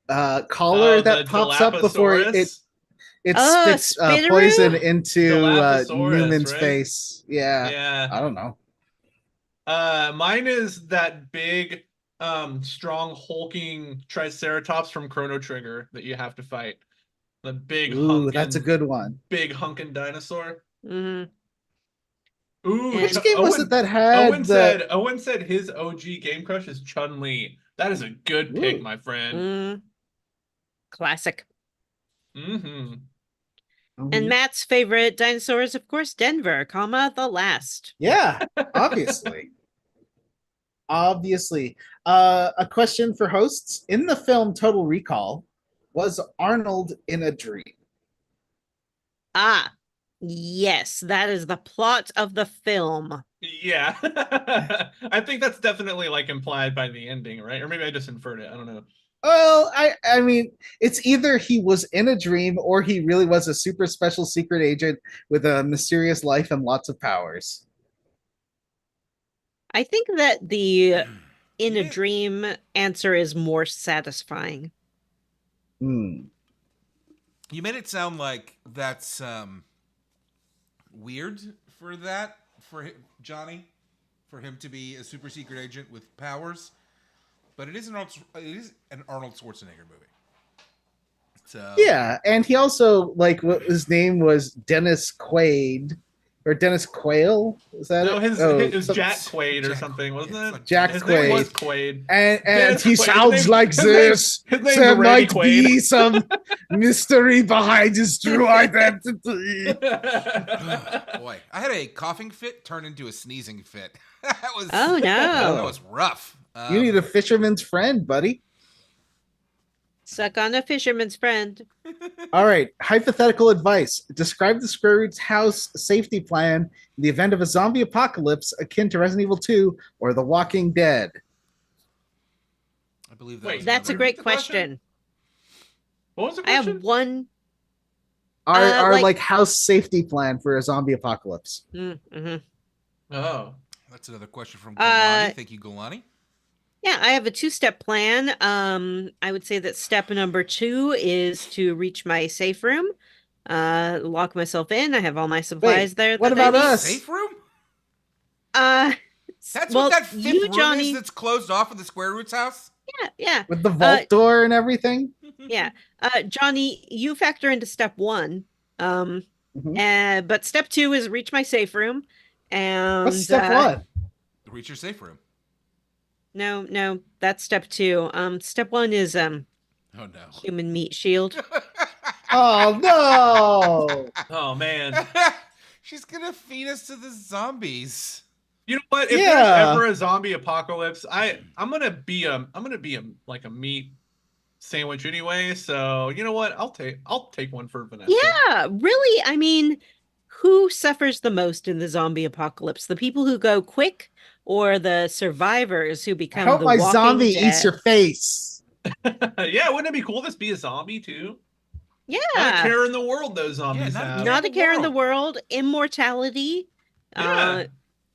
collar The that pops up before it Oh, spits Spinaroo? poison into Dilophosaurus, Newman's right? face. Yeah. Yeah. I don't know. Mine is that big, strong, hulking Triceratops from Chrono Trigger that you have to fight. The big Ooh, that's a hunkin', good one. big hunkin' dinosaur. hmm Ooh, And- Which game was it that had Owen said his OG game crush is Chun-Li. That is a good pick, Ooh. my friend. Classic. Mm-hmm. And Matt's favorite dinosaur is, of course, Denver, the last. Yeah, obviously. Obviously. A question for hosts. In the film Total Recall, was Arnold in a dream? Ah, yes, that is the plot of the film. Yeah. I think that's definitely like implied by the ending, right? Or maybe I just inferred it. I don't know. Well, I mean, it's either he was in a dream or he really was a super special secret agent with a mysterious life and lots of powers. I think that the in a Yeah. dream answer is more satisfying. Hmm. You made it sound like that's weird for Johnny, for him to be a super secret agent with powers, but it is an Arnold Schwarzenegger movie. So Yeah, and he also like what his name was Dennis Quaid or Dennis Quayle. Was that No, it? it was some- Jack Quaid or Jack- something, wasn't it's it? like Jack His Quaid. name was Quaid. And Dennis he Quaid. His sounds name- like his this. His name's There Randy might Quaid. be some mystery behind his true identity. boy, I had a coughing fit turn into a sneezing fit. That was Oh, no. that was rough. You need a fisherman's friend, buddy. Suck on a fisherman's friend. All right, hypothetical advice. Describe the Square Root's house safety plan in the event of a zombie apocalypse akin to Resident Evil 2 or The Walking Dead. I believe that. Wait, was That's a another- great the question? question. What was the I question? have one. Our like- like house safety plan for a zombie apocalypse. Mm-hmm. Oh. That's another question from Galani. Uh, Thank you, Galani. Yeah, I have a 2-step plan. I would say that step number 2 is to reach my safe room, lock myself in. I have all my supplies there. what that I about need. us? Safe room? Well, That's what that fifth you, room Johnny. is that's closed off in the Square Roots house? Yeah. With the vault door and everything? Yeah. Johnny, you factor into step 1. Mhm. But step 2 is reach my safe room. And What's step one? Reach your safe room. No, that's step 2. Step 1 is Oh no. human meat shield. Oh no! Oh man. She's gonna feed us to the zombies. You know what? If Yeah. there's ever a zombie apocalypse, I'm gonna be a like a meat sandwich anyway. So you know what? I'll take one for Vanessa. Yeah, really. I mean, who suffers the most in the zombie apocalypse? The people who go quick or the survivors who I become hope the my Walking zombie Dead? eats your face. Yeah, wouldn't it be cool to be a zombie too? Not a Yeah, care in the world those zombies not a have. not a the care in the world. world. Immortality. Yeah.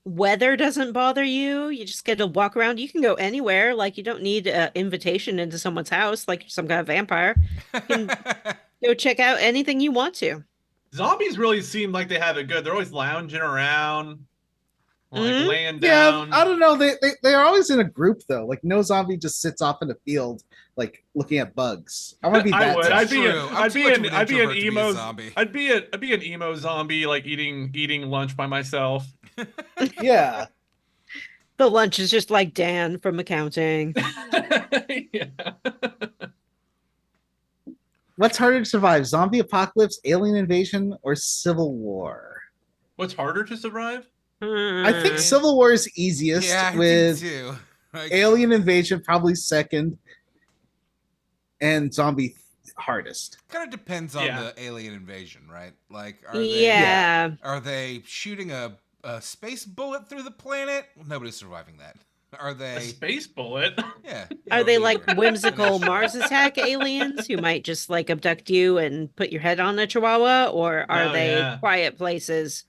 Weather doesn't bother you. You just get to walk around. You can go anywhere. Like, you don't need an invitation into someone's house like you're some kind of vampire. can- Go check out anything you want to. Zombies really seem like they have it good. They're always lounging around, like Mhm. laying Yeah, down. I don't know. They're always in a group though. Like no zombie just sits off in the field like looking at bugs. I want to be I that. would. zombie. I'd be true. I'm I'd too be much an of an I'd be an introvert to be a emo zombie. I'd be an emo zombie like eating lunch by myself. Yeah. The lunch is just like Dan from accounting. Yeah. What's harder to survive? Zombie apocalypse, alien invasion, or civil war? What's harder to survive? I think Hmm. civil war is easiest Yeah, I with think too. Like, alien invasion probably second, and zombie hardest. kind of depends on Yeah. the alien invasion, right? Like, Yeah. are they shooting a space bullet through the planet? Well, nobody's surviving that. Are A they? space bullet. Yeah. Are it'll they be like your whimsical initial. Mars attack aliens who might just like abduct you and put your head on a chihuahua? Or are Oh they yeah. quiet places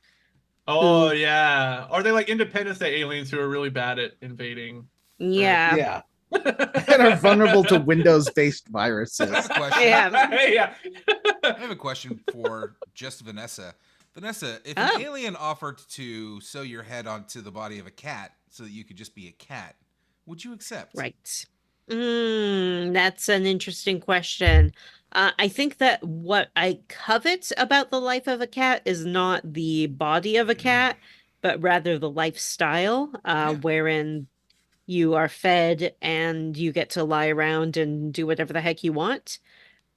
Oh who, yeah. Are they like Independence Day aliens who are really bad at invading Earth? yeah, Yeah. And are vulnerable to Windows-based I have a viruses. question. yeah. Yeah. I have a question for just Vanessa. Vanessa, if an Oh, alien offered to sew your head onto the body of a cat so that you could just be a cat, would you accept? right. That's an interesting question. I think that what I covet about the life of a cat is not the body of a cat, but rather the lifestyle, Yeah. wherein you are fed and you get to lie around and do whatever the heck you want.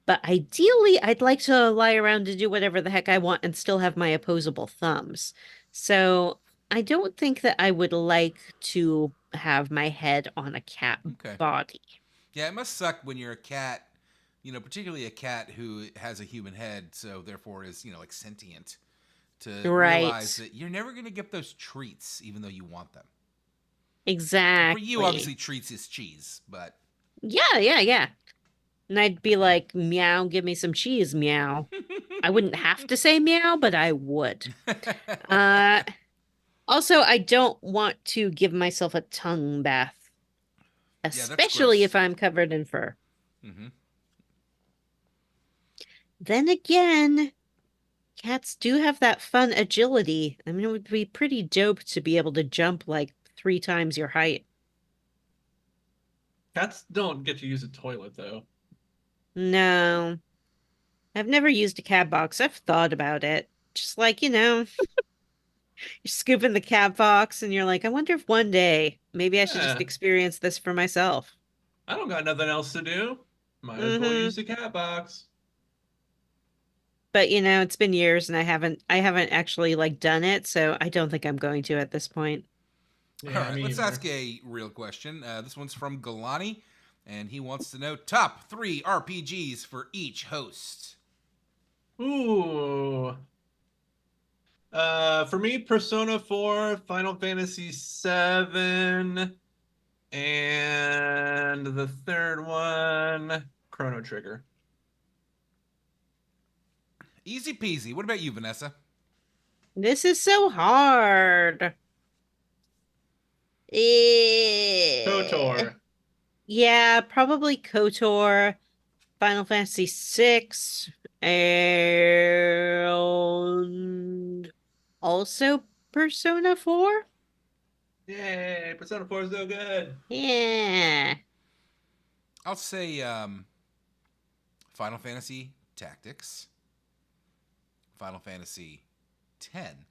But ideally, I'd like to lie around and do whatever the heck I want and still have my opposable thumbs. So I don't think that I would like to have my head on a cat Okay. body. Yeah, it must suck when you're a cat, particularly a cat who has a human head, so therefore is, like sentient, to realize Right. that you're never going to get those treats even though you want them. For you, Exactly. obviously, treats is cheese, but Yeah, yeah, yeah. And I'd be like, meow, give me some cheese, meow. I wouldn't have to say meow, but I would. Uh, Also, I don't want to give myself a tongue bath, yeah, that's especially gross. if I'm covered in fur. Hmm. Then again, cats do have that fun agility. I mean, it would be pretty dope to be able to jump like 3 times your height. Cats don't get to use a toilet though. No, I've never used a cat box. I've thought about it. Just like, you're scooping the cat box and you're like, I wonder if one day maybe I should just Yeah. experience this for myself. I don't got nothing else to do. Might as well Mm-hmm. use the cat box. But it's been years and I haven't actually like done it, so I don't think I'm going to at this point. All Yeah, right, me let's either. ask a real question. This one's from Galani, and he wants to know top 3 RPGs for each host. Ooh. For me, Persona 4, Final Fantasy 7, and the third one, Chrono Trigger. Easy peasy. What about you, Vanessa? This is so hard. Eh. KOTOR. Yeah, probably KOTOR, Final Fantasy 6, and also Persona 4. Yay, Persona 4 is so good. Yeah. I'll say Final Fantasy Tactics, Final Fantasy 10,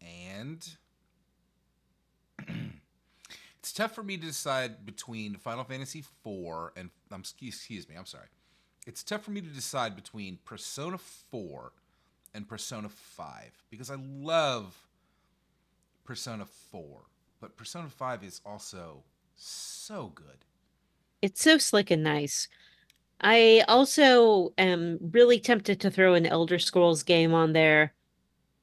and it's tough for me to decide between Final Fantasy 4 and excuse me, I'm sorry. It's tough for me to decide between Persona 4 and Persona 5 because I love Persona 4, but Persona 5 is also so good. It's so slick and nice. I also am really tempted to throw an Elder Scrolls game on there.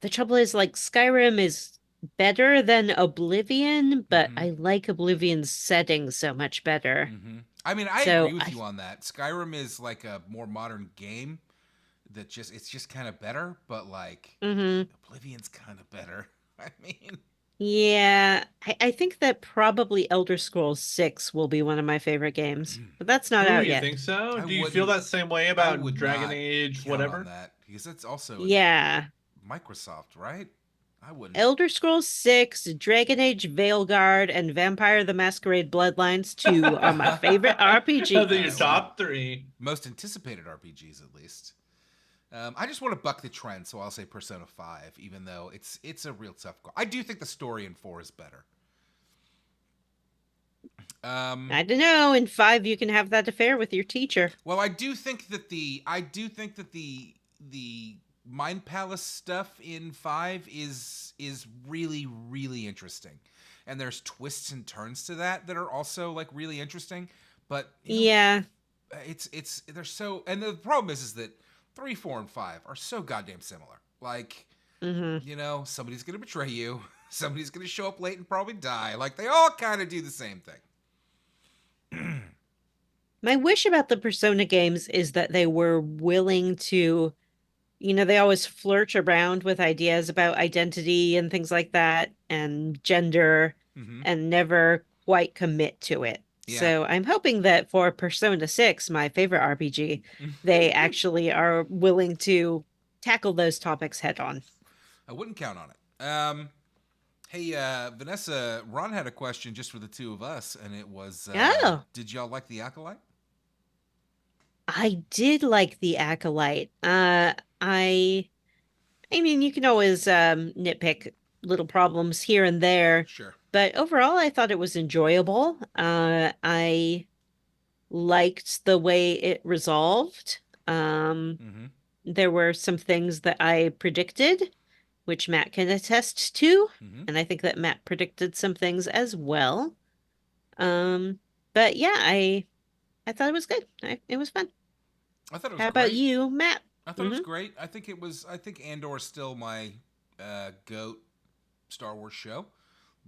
The trouble is, like, Skyrim is better than Oblivion, but Mm-hmm. I like Oblivion's setting so much better. Mm-hmm. I mean, I agree So with I, you on that. Skyrim is like a more modern game that it's just kind of better, but like hmm Oblivion's kind of better. I mean, yeah, I think that probably Elder Scrolls 6 will be one of my favorite games, but that's not Ooh, out you yet. think so? I Do you feel wouldn't. that same way I about would Dragon not Age, count on whatever? that because it's also Yeah. Microsoft, right? I wouldn't. Elder Scrolls 6, Dragon Age Veilguard, and Vampire the Masquerade Bloodlines 2 are my favorite Those are your RPGs. Wow. top three. Most anticipated RPGs, at least. I just want to buck the trend, so I'll say Persona 5, even though it's a real tough call. I do think the story in 4 is better. I don't know. In 5, you can have that affair with your teacher. Well, I do think that the Mind Palace stuff in 5 is really really interesting. And there's twists and turns to that are also like really interesting, but Yeah. it's they're so, and the problem is that 3, 4 and 5 are so goddamn similar. Like, hmm somebody's going to betray you. Somebody's going to show up late and probably die. Like, they all kind of do the same thing. My wish about the Persona games is that they were willing to, they always flirt around with ideas about identity and things like that and gender Mm-hmm. and never quite commit to it. Yeah. So I'm hoping that for Persona 6, my favorite RPG, they actually are willing to tackle those topics head on. I wouldn't count on it. Hey, Vanessa, Ron had a question just for the two of us, and it was, did y'all like The Acolyte? I did like The Acolyte. I mean, you can always nitpick little problems here and there. Sure. But overall, I thought it was enjoyable. I liked the way it resolved. Mm-hmm. There were some things that I predicted, which Matt can attest to. Mm-hmm. And I think that Matt predicted some things as well. But yeah, I thought it was good. It was fun. I thought it was How great. about you, Matt? I thought it was great. I think Andor's still my GOAT Star Wars show.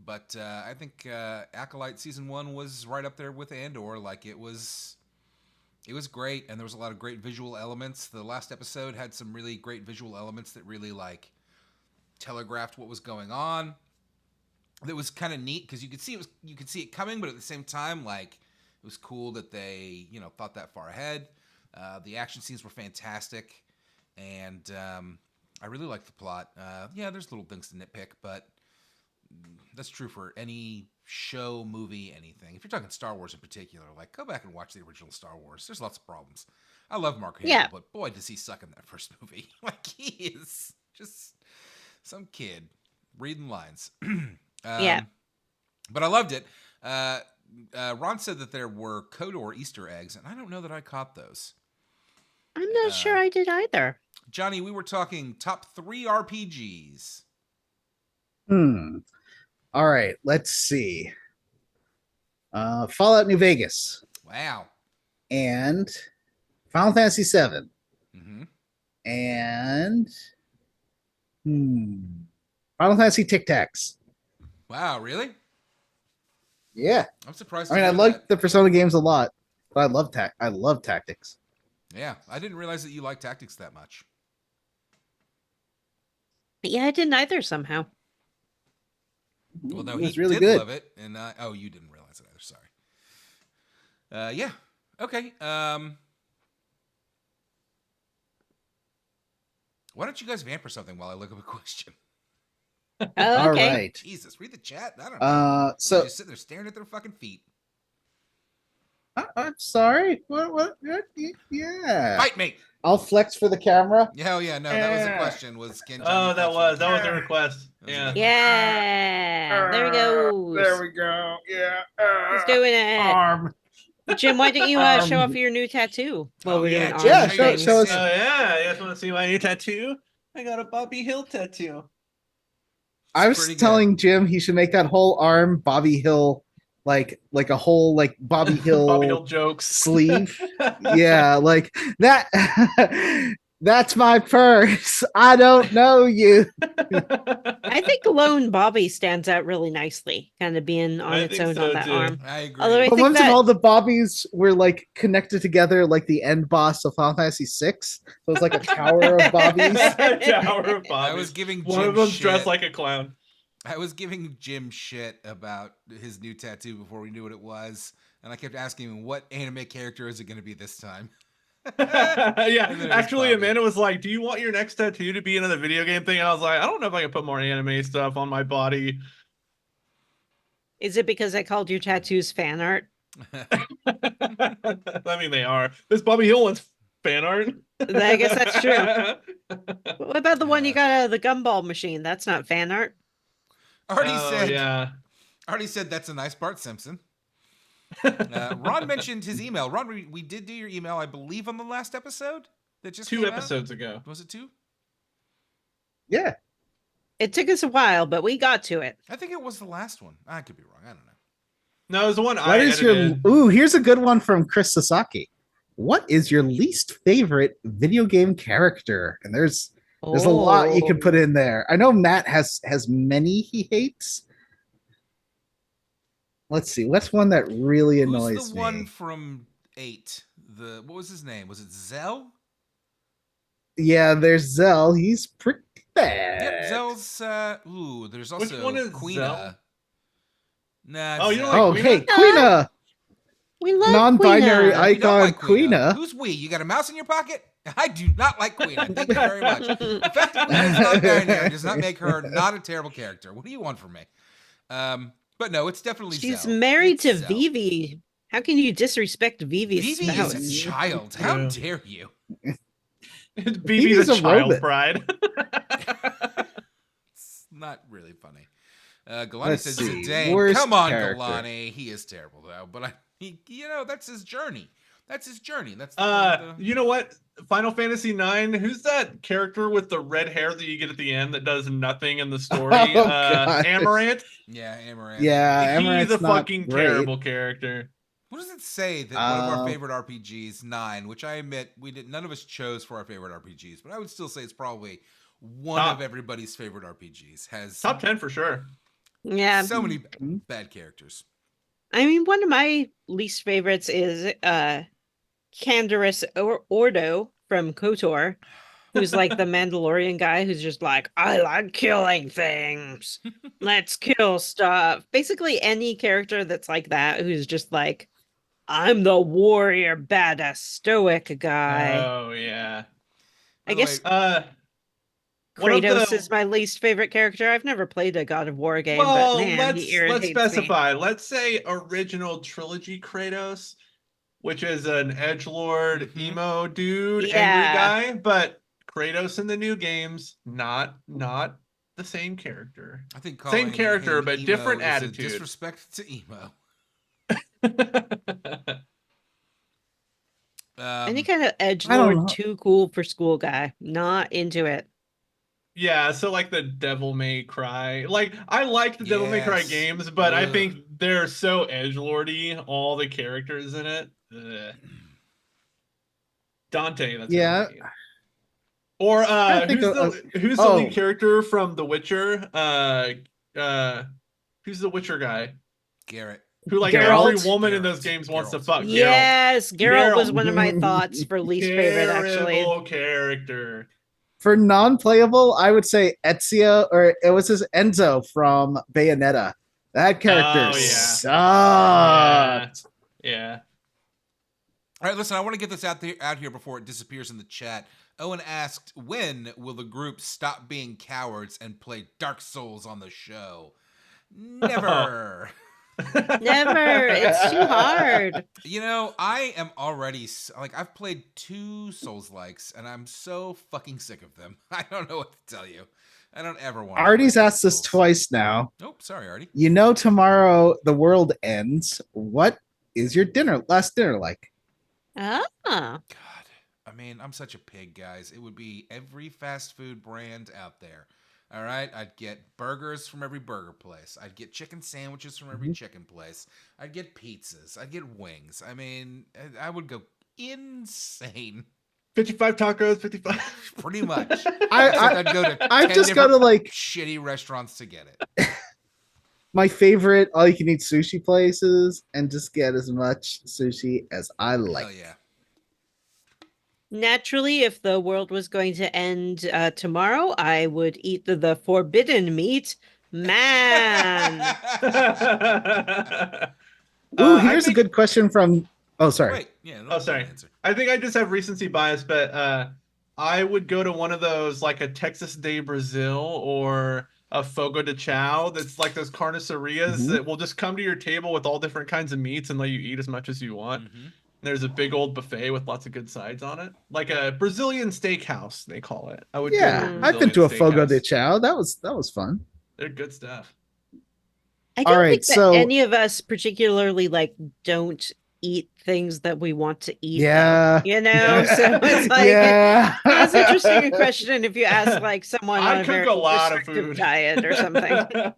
But I think Acolyte Season 1 was right up there with Andor. Like, it was great, and there was a lot of great visual elements. The last episode had some really great visual elements that really, like, telegraphed what was going on. That was kind of neat because you could see it coming, but at the same time, like, it was cool that they, thought that far ahead. The action scenes were fantastic, and I really liked the plot. Yeah, there's little things to nitpick, but that's true for any show, movie, anything. If you're talking Star Wars in particular, like, go back and watch the original Star Wars. There's lots of problems. I love Mark Hamill, Yeah. but boy, does he suck in that first movie. Like, he is just some kid reading lines. Yeah. But I loved it. Ron said that there were Kodor Easter eggs, and I don't know that I caught those. I'm not sure I did either. Johnny, we were talking top 3 RPGs. All right, let's see. Fallout New Vegas. Wow. And Final Fantasy VII. Mm-hmm. And Final Fantasy Tic Tacs. Wow, really? Yeah. I'm surprised. I mean, I like the Persona games a lot, but I love tactics. Yeah, I didn't realize that you like tactics that much. Yeah, I didn't either somehow. Well, no, It he was really did good. love it, and you didn't realize it either. Sorry. Yeah. Okay. Why don't you guys vamp or something while I look up a question? Oh, All okay. right. Jesus, read the chat. I don't know. So Just sitting there staring at their fucking feet. I'm sorry. What? Yeah. Fight me. I'll flex for the camera. Hell yeah, no, that was the question. Can Oh, Johnny that flex was for the a request. That was a Yeah. good- Yeah. There he goes. There we go. Yeah. He's doing it. Arm. Jim, why don't you show off your new tattoo while we're yeah, doing Jim, arm show things? us- Oh yeah, you guys want to see my new tattoo? I got a Bobby Hill tattoo. I was pretty good. telling Jim he should make that whole arm Bobby Hill, like a whole like Bobby Hill, Bobby Hill jokes. sleeve. Yeah, like that. That's my purse. I don't know you. I think Lone Bobby stands out really nicely, kind of being on I its think own so, on that too. arm. I agree. Although I But think once that- if all the Bobbies were like connected together, like the end boss of Final Fantasy VI, so it's like a tower of Bobbies. Tower of Bobby. I was giving One Jim of them's shit. dressed like a clown. I was giving Jim shit about his new tattoo before we knew what it was, and I kept asking him, what anime character is it going to be this time? Yeah, And then it was actually, Bobby. Amanda was like, "Do you want your next tattoo to be another video game thing?" And I was like, "I don't know if I can put more anime stuff on my body." Is it because I called your tattoos fan art? I mean, they are. This Bobby Hill one's fan art. I guess that's true. What about the one you got out of the gumball machine? That's not fan art. Already said that's a nice Bart Simpson. Ron mentioned his email. Ron, we did do your email, I believe, on the last episode that just 2 came out? episodes ago. Was it 2? Yeah. It took us a while, but we got to it. I think it was the last one. I could be wrong. I don't know. No, it was the one What I is edited. your ooh? Here's a good one from Chris Sasaki. What is your least favorite video game character? And there's There's a lot you can put Oh. in there. I know Matt has many he hates. Let's see. What's one that really Who's annoys the one me? from 8? What was his name? Was it Zell? Yeah, there's Zell. He's pretty Yep, bad. Zell's. There's Which also one is Queena. Zell? Nah, Oh, it's you don't Zell. like Oh, hey, Queena. Queena, We like non-binary Queena. We don't icon like Queena. Queena. Who's we? You got a mouse in your pocket? I do not like Queena. Thank you very much. The fact that Queena's non-binary does not make her not a terrible character. What do you want from me? But no, it's definitely She's Zell. married It's to Zell. Vivi. How can you disrespect Vivi's Vivi is spouse? a child. How Yeah. dare you? BB's Phoebe's a a child robot. bride. It's not really funny. Galani Let's says see. Zidane. Worst Come on, character. Galani. He is terrible though. But that's his journey. That's his journey. That's the point of the... You know what? Final Fantasy IX. Who's that character with the red hair that you get at the end that does nothing in the story? Oh, gosh. Amaranth. Yeah, Amaranth. Yeah, He's Amaranth's a not fucking great. terrible character. What does it say that one of our favorite RPGs, 9, which I admit none of us chose for our favorite RPGs, but I would still say it's probably one of everybody's favorite RPGs. Has Top 10 for sure. Yeah. so many bad characters. I mean, one of my least favorites is Canderous Ordo from KOTOR, who's like the Mandalorian guy who's just like, I like killing things. Let's kill stuff. Basically, any character that's like that, who's just like, I'm the warrior, badass, stoic guy. Oh yeah. I guess One of Kratos the- is my least favorite character. I've never played a God of War game, Well, but man, he let's irritates specify. Let's say original trilogy Kratos, which is an edgelord emo dude, Yeah. angry guy, but Kratos in the new games, not the same character. I think Same character, him but emo different is a attitude. disrespect to emo. Any kind of I don't edgelord, know. too cool for school guy. Not into it. Yeah, so like the Devil May Cry. Like I like the Devil May Cry Yes. games, but I Ugh. think they're so edgelordy, all the characters in it. Ugh. Dante, that's Yeah. his name. Or I think who's the lead character from The Witcher? Who's the Witcher guy? Garrett. Who like Geralt. every woman in those games wants to Geralt. fuck. Yes, Geralt was Geralt. one of my thoughts for least favorite, actually. Terrible character. For non-playable, I would say Ezio, or it was his Enzo from Bayonetta. That character Oh, yeah. sucked. Yeah. All right, listen, I want to get this out here before it disappears in the chat. Owen asked, when will the group stop being cowards and play Dark Souls on the show? Never. Never. It's too hard. You know, I am already, like, I've played 2 Souls-likes, and I'm so fucking sick of them. I don't know what to tell you. I don't ever want to Artie's play asked this Souls. twice now. Oh, sorry, Artie. You know, tomorrow the world ends. What is your last dinner like? Ah. God, I mean, I'm such a pig, guys. It would be every fast food brand out there. All right, I'd get burgers from every burger place. I'd get chicken sandwiches from every chicken place. I'd get pizzas. I'd get wings. I mean, I would go insane. 55 tacos, 55. Pretty much. I'd go to I 10 just go to different like shitty restaurants to get it. my favorite all-you-can-eat sushi places and just get as much sushi as I like. Hell yeah. Naturally, if the world was going to end tomorrow, I would eat the forbidden meat. Man. Ooh, I here's a think- good question from. Oh, sorry. Wait, yeah. Oh, sorry. Answer. I think I just have recency bias, but I would go to one of those, like a Texas de Brazil or a Fogo de Chao. That's like those carnicerias that will just come to your table with all different kinds of meats and let you eat as much as you want. Mm-hmm. There's a big old buffet with lots of good sides on it, like a Brazilian steakhouse, they call it. I would. Yeah, go to I've been to a Brazilian Fogo de steakhouse. Chao. That was fun. They're good stuff. I don't All right, think that so- any of us particularly don't eat things that we want to eat. though, Yeah. you know, so it's like Yeah. it's interesting a question if you ask like someone I on a cook very a lot of restrictive food. diet or something.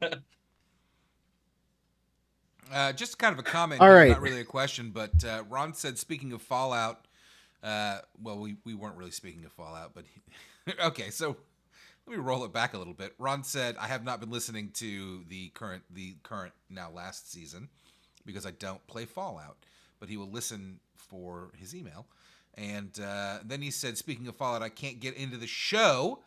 Just kind of a comment, All here, right. not really a question, but Ron said, speaking of Fallout, well, we weren't really speaking of Fallout, but okay, so Let me roll it back a little bit. Ron said, "I have not been listening to the current now last season because I don't play Fallout, but he will listen for his email." And then he said, "Speaking of Fallout, I can't get into the show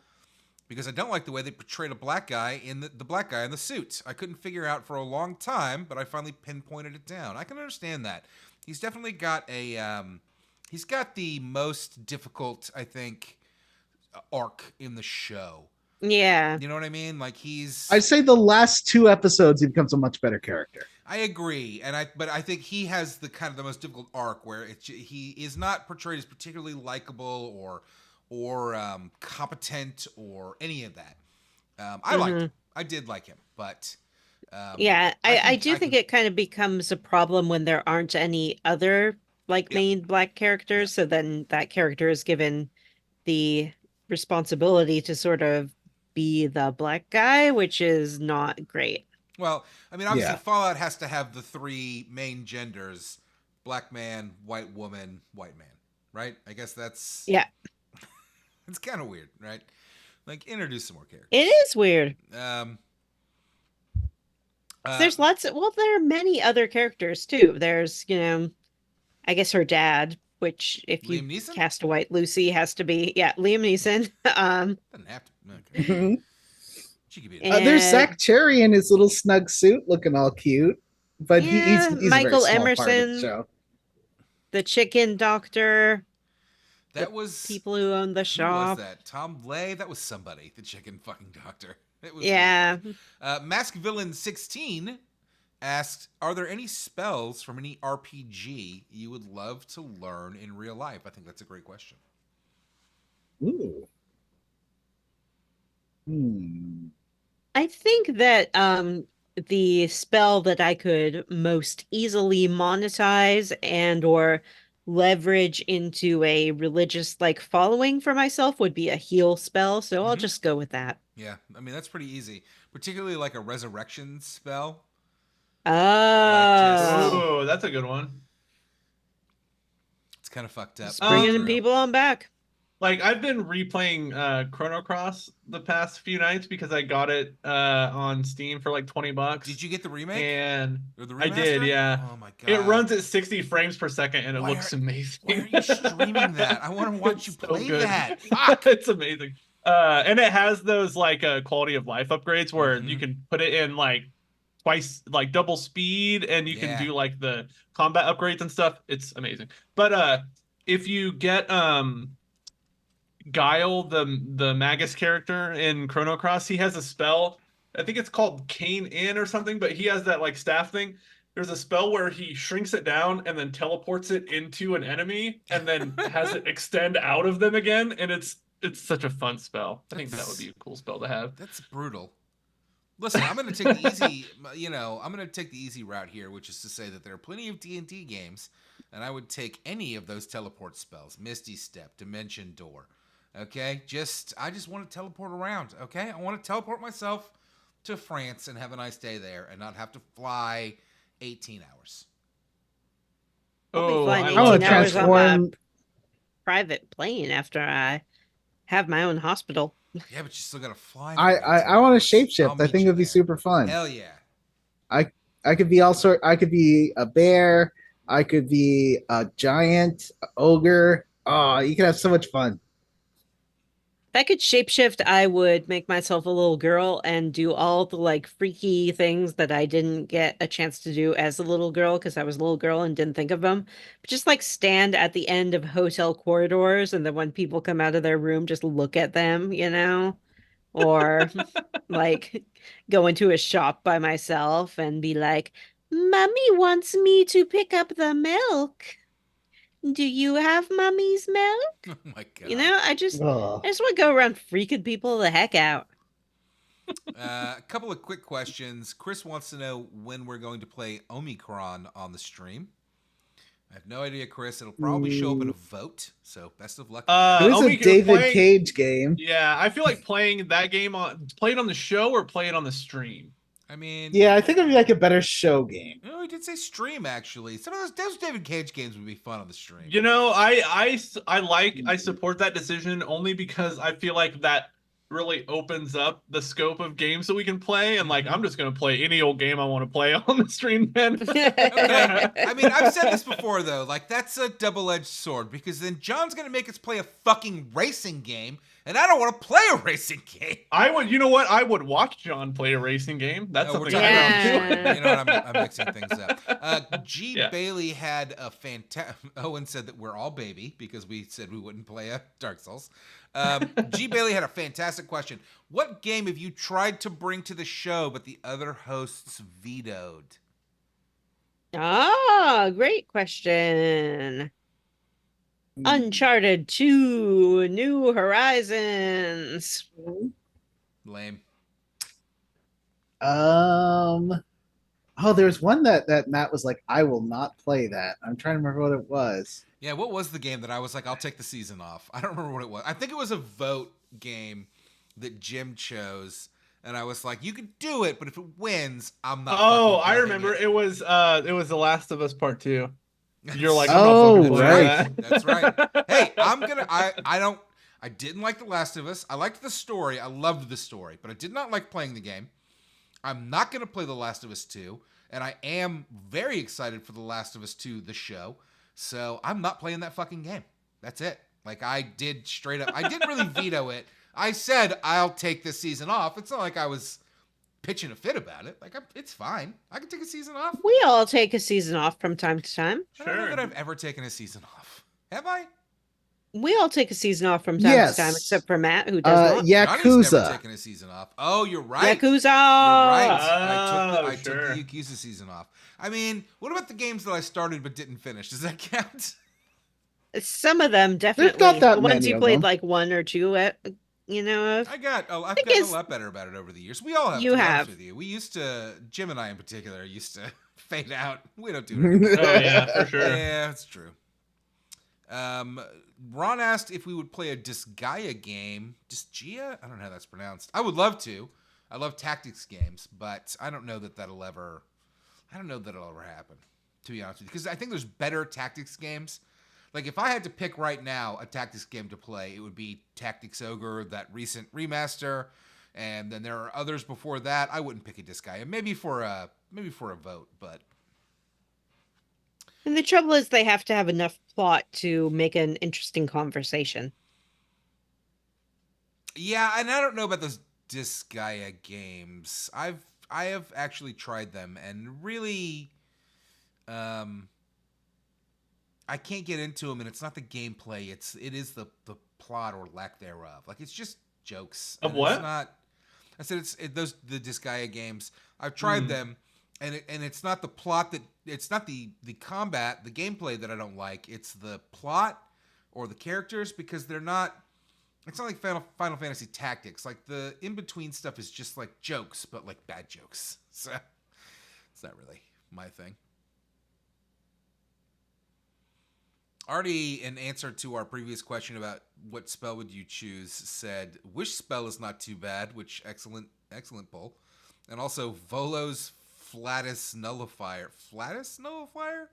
because I don't like the way they portrayed a black guy in the black guy in the suit. I couldn't figure out for a long time, but I finally pinpointed it down. I can understand that. He's definitely got he's got the most difficult, I think, arc in the show. Yeah. You know what I mean? Like I'd say the last 2 episodes he becomes a much better character. I agree, but I think he has the kind of the most difficult arc where he is not portrayed as particularly likable or competent or any of that. I liked him. I did like him, but yeah, I do think it kind of becomes a problem when there aren't any other main black characters. So then that character is given the responsibility to sort of be the black guy, which is not great. Well, I mean, obviously Fallout has to have the 3 main genders: black man, white woman, white man, right? I guess that's it's kind of weird, right? Like, introduce some more characters. It is weird. There's there are many other characters too. There's, I guess her dad, which if Liam you Neeson? cast a white Lucy has to be, Liam Neeson. Doesn't have to. Okay. She could be. There's Zach Cherry in his little snug suit, looking all cute, but he's Michael a very small Emerson, part of the show. The chicken doctor. That was people who own the shop. Who was that? Tom Lay? That was somebody. The chicken fucking doctor. It was really Mask Villain 16 asked, "Are there any spells from any RPG you would love to learn in real life?" I think that's a great question. Ooh. I think that the spell that I could most easily monetize and or leverage into a religious following for myself would be a heal spell, so I'll just go with that. Yeah, I mean, that's pretty easy, particularly like a resurrection spell. Oh, that's a good one. It's kind of fucked up. Just bringing people on back. Like, I've been replaying Chrono Cross the past few nights because I got it on Steam for like $20. Did you get the remake? And or the I did, yeah. Oh my god! It runs at 60 frames per second, and it looks amazing. Why are you streaming that? I want to watch you play that. Fuck. It's amazing. And it has those quality of life upgrades where you can put it in twice, double speed, and you can do the combat upgrades and stuff. It's amazing. But if you get Guile, the Magus character in Chrono Cross, he has a spell. I think it's called Cane In or something, but he has that staff thing. There's a spell where he shrinks it down and then teleports it into an enemy and then has it extend out of them again, and it's such a fun spell. I think that would be a cool spell to have. That's brutal. Listen, I'm going to take the easy, I'm going to take the easy route here, which is to say that there are plenty of D&D games, and I would take any of those teleport spells: Misty Step, Dimension Door. Okay, I just want to teleport around. Okay, I want to teleport myself to France and have a nice day there, and not have to fly 18 hours. I'll be flying 18 hours on a private plane after I have my own hospital. Yeah, but you still gotta fly. I want to shapeshift. I think it'd be super fun. Hell yeah! I could be all sort. I could be a bear. I could be a giant, ogre. Oh, you could have so much fun. If I could shapeshift, I would make myself a little girl and do all the freaky things that I didn't get a chance to do as a little girl because I was a little girl and didn't think of them. But just stand at the end of hotel corridors, and then when people come out of their room, just look at them, or go into a shop by myself and be like, "Mommy wants me to pick up the milk. Do you have Mommy's milk?" Oh my god! I just want to go around freaking people the heck out. A couple of quick questions. Chris wants to know when we're going to play Omicron on the stream. I have no idea, Chris. It'll probably show up in a vote, so best of luck. It was a David Cage game. Yeah, I feel like playing that game play it on the show or play it on the stream. I mean, yeah, I think it'd be a better show game. No, he did say stream actually. Some of those David Cage games would be fun on the stream. I support that decision only because I feel like that really opens up the scope of games that we can play. And like, I'm just gonna play any old game I want to play on the stream then. Okay. I mean, I've said this before though. Like, that's a double-edged sword because then John's gonna make us play a fucking racing game, and I don't want to play a racing game. I would, you know what? I would watch John play a racing game. That's Oh, we're something talking I about would do. Yeah. You know what? I'm mixing things up. G. Yeah. Bailey had a fantastic. Owen said that we're all baby because we said we wouldn't play a Dark Souls. G. Bailey had a fantastic question. What game have you tried to bring to the show but the other hosts vetoed? Ah, great question. Uncharted 2, New Horizons. Lame. Oh, there's one that Matt was like, I will not play that. I'm trying to remember what it was. Yeah, what was the game that I was like, I'll take the season off? I don't remember what it was. I think it was a vote game that Jim chose, and I was like, you can do it, but if it wins, I'm not. Oh, fucking I playing remember. it. It was The Last of Us Part 2. You're like, I'm Oh, not fucking playing right. that. That's right. Hey, I didn't like The Last of Us. I liked the story. I loved the story, but I did not like playing the game. I'm not going to play The Last of Us 2, and I am very excited for The Last of Us 2, the show. So I'm not playing that fucking game. That's it. Like, I did straight up. I didn't really veto it. I said, I'll take this season off. It's not like I was pitching a fit about it. Like, it's fine. I can take a season off. We all take a season off from time to time. I don't know Sure. that I've ever taken a season off. Have I? We all take a season off from time Yes. to time, except for Matt, who does not. Johnny's never Yakuza. taken a season off. Oh, you're right. Yakuza. You're right. Oh, I took sure. the Yakuza season off. I mean, what about the games that I started but didn't finish? Does that count? Some of them definitely. not that The ones many you of played them. like one or two at, you know. I've gotten a it's- lot better about it over the years. We all have. You to be honest have. with you. We used to, Jim and I in particular, used to fade out. We don't do it anymore. Oh yeah, for sure. Yeah, that's true. Ron asked if we would play a Disgaea game. Disgaea? I don't know how that's pronounced. I would love to. I love tactics games, but I don't know that that'll ever happen, to be honest with you. Because I think there's better tactics games. Like, if I had to pick right now a tactics game to play, it would be Tactics Ogre, that recent remaster. And then there are others before that. I wouldn't pick a Disgaea. Maybe for a vote, but And the trouble is, they have to have enough plot to make an interesting conversation. yeah, and I don't know about those Disgaea games. I have actually tried them and really I can't get into them, and it's not the gameplay, it is the plot or lack thereof. Like, it's just jokes. Of and what? It's not. I said the Disgaea games. I've tried them, and it's not the plot it's not the combat, the gameplay that I don't like. It's the plot or the characters, because they're not. It's not like Final Fantasy Tactics. Like, the in between stuff is just like jokes, but like bad jokes. So it's not really my thing. Artie, in answer to our previous question about what spell would you choose, said Wish Spell is not too bad, which excellent poll. And also Volo's Flatus Nullifier. Flatus Nullifier?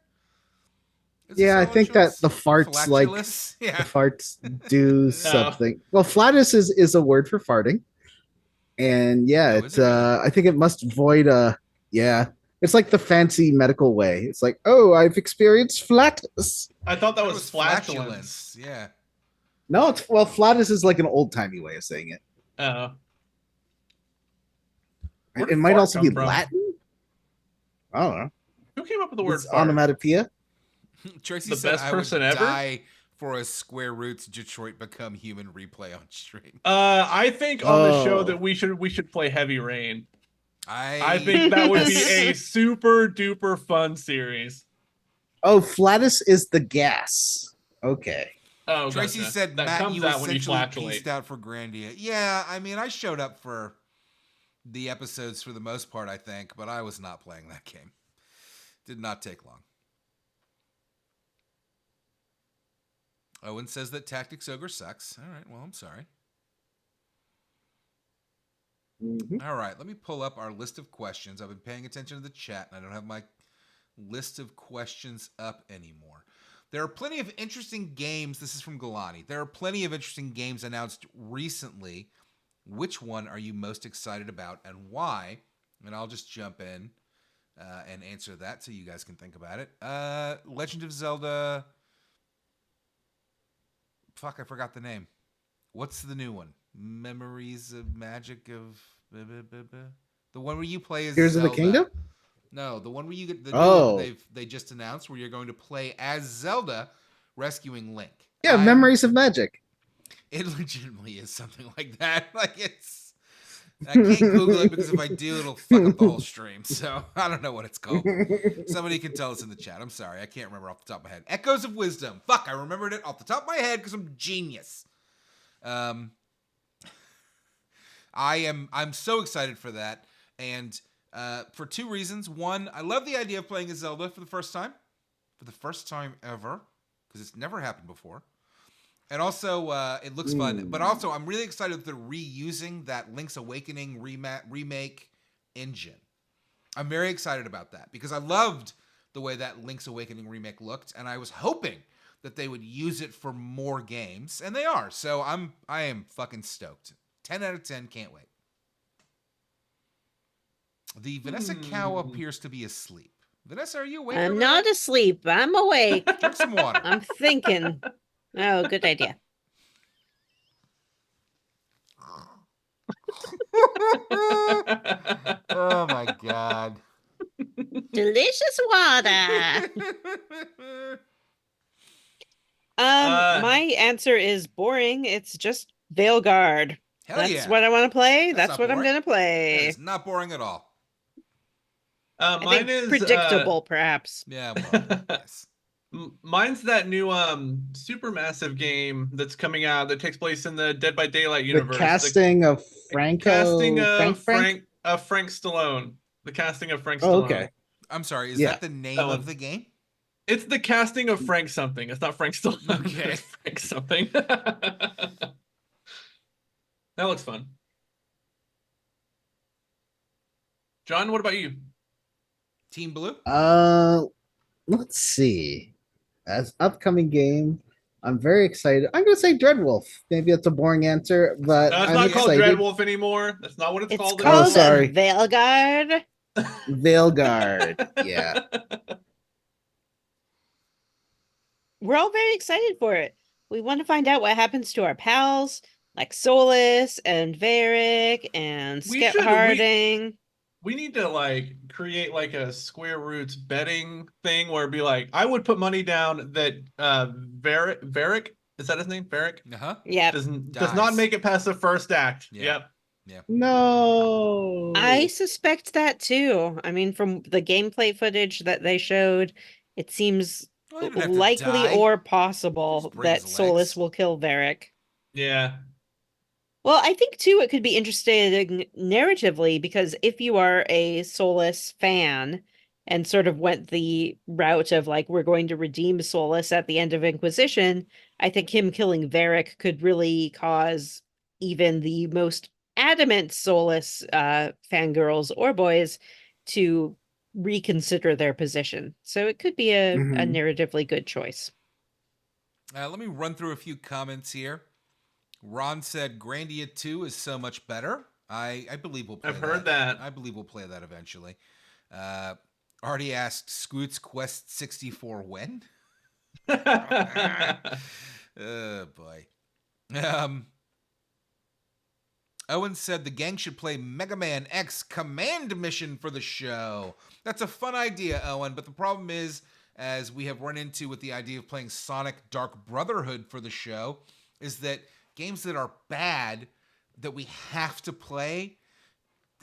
Is Yeah, I this all it think that shows? the farts like Flatulous? the Yeah. farts do something. Well, flatus is a word for farting. And yeah, Oh, is it really? I think it must void yeah. It's like the fancy medical way. It's like, oh, I've experienced flatus. I thought that It was flatulence. Yeah. No, flatus is like an old timey way of saying it. Oh. Where It did might fart also come be from? Latin. I don't know. Who came up with the word It's fart? onomatopoeia. Tracy The said best I person would ever? die for a Square Roots Detroit Become Human replay on stream. I think on the show Oh. that we should play Heavy Rain. I I think that would be a super duper fun series. Oh, flatus is the gas. Okay. Oh, Tracy gotcha. said, that Matt, comes you out when you essentially flatulate. pieced out for Grandia. Yeah, I mean, I showed up for the episodes for the most part, I think, but I was not playing that game. Did not take long. Owen says that Tactics Ogre sucks. All right, well, I'm sorry. Mhm. All right, let me pull up our list of questions. I've been paying attention to the chat, and I don't have my list of questions up anymore. There are plenty of interesting games. This is from Galani. There are plenty of interesting games announced recently. Which one are you most excited about and why? And I'll just jump in and answer that so you guys can think about it. Legend of Zelda. Fuck, I forgot the name. What's the new one? Memories of Magic of... The one where you play as Tears Zelda. of the Kingdom? No, the one where you get the new one Oh. that they just announced where you're going to play as Zelda rescuing Link. Yeah, Memories of Magic. It legitimately is something like that. Like it's I can't Google it because if I do, it'll fuck up the whole stream. So I don't know what it's called. Somebody can tell us in the chat. I'm sorry, I can't remember off the top of my head. Echoes of Wisdom. Fuck, I remembered it off the top of my head because I'm genius. I'm so excited for that, and for two reasons. One, I love the idea of playing as Zelda for the first time ever, because it's never happened before. And also, it looks fun. But also, I'm really excited that they're reusing that Link's Awakening remake engine. I'm very excited about that because I loved the way that Link's Awakening remake looked, and I was hoping that they would use it for more games, and they are. So I am fucking stoked. 10 out of 10, can't wait. The Vanessa cow appears to be asleep. Vanessa, are you awake? I'm not asleep. I'm awake. Drink some water. I'm thinking. Oh, good idea. Oh my god. Delicious water. My answer is boring. It's just Veilguard. Hell That's yeah. what I want to play. That's That's not what I'm boring. gonna play. It's not boring at all. I Mine think is predictable, perhaps. Yeah, well, yes. Mine's that new Supermassive game that's coming out that takes place in the Dead by Daylight The universe. casting of Franco. Casting of Frank? Frank Stallone. The casting of Frank Oh, Stallone. okay. I'm sorry, is Yeah. that the name That one. of the game? It's the casting of Frank something. It's not Frank Stallone. Okay. It's Frank something. That looks fun. John, what about you? Team Blue? Let's see. As upcoming game, I'm very excited. I'm gonna say Dreadwolf. Maybe it's a boring answer, but No, it's I'm not called excited. Dreadwolf anymore. That's not what it's It's called. called sorry. Veilguard. Veilguard. Yeah. We're all very excited for it. We want to find out what happens to our pals, like Solus and Varric and Skip Harding. We need to create a square roots betting thing where it'd be like, I would put money down that Varric, is that his name? Varric? Uh-huh. Yeah. Does Dies. not make it past the first act. Yeah. Yep. No. I suspect that too. I mean, from the gameplay footage that they showed, it seems Well, he didn't have to likely die. or possible Just break that his Solus legs. will kill Varric. Yeah. Well, I think too it could be interesting narratively because if you are a Solus fan and sort of went the route of we're going to redeem Solus at the end of Inquisition, I think him killing Varric could really cause even the most adamant Solus fangirls or boys to reconsider their position. So it could be a narratively good choice. Let me run through a few comments here. Ron said Grandia 2 is so much better. I believe we'll play that. I've heard that. I believe we'll play that eventually. Already asked Scoot's Quest 64 when? Oh, boy. Owen said the gang should play Mega Man X Command Mission for the show. That's a fun idea, Owen, but the problem is, as we have run into with the idea of playing Sonic Dark Brotherhood for the show, is that games that are bad that we have to play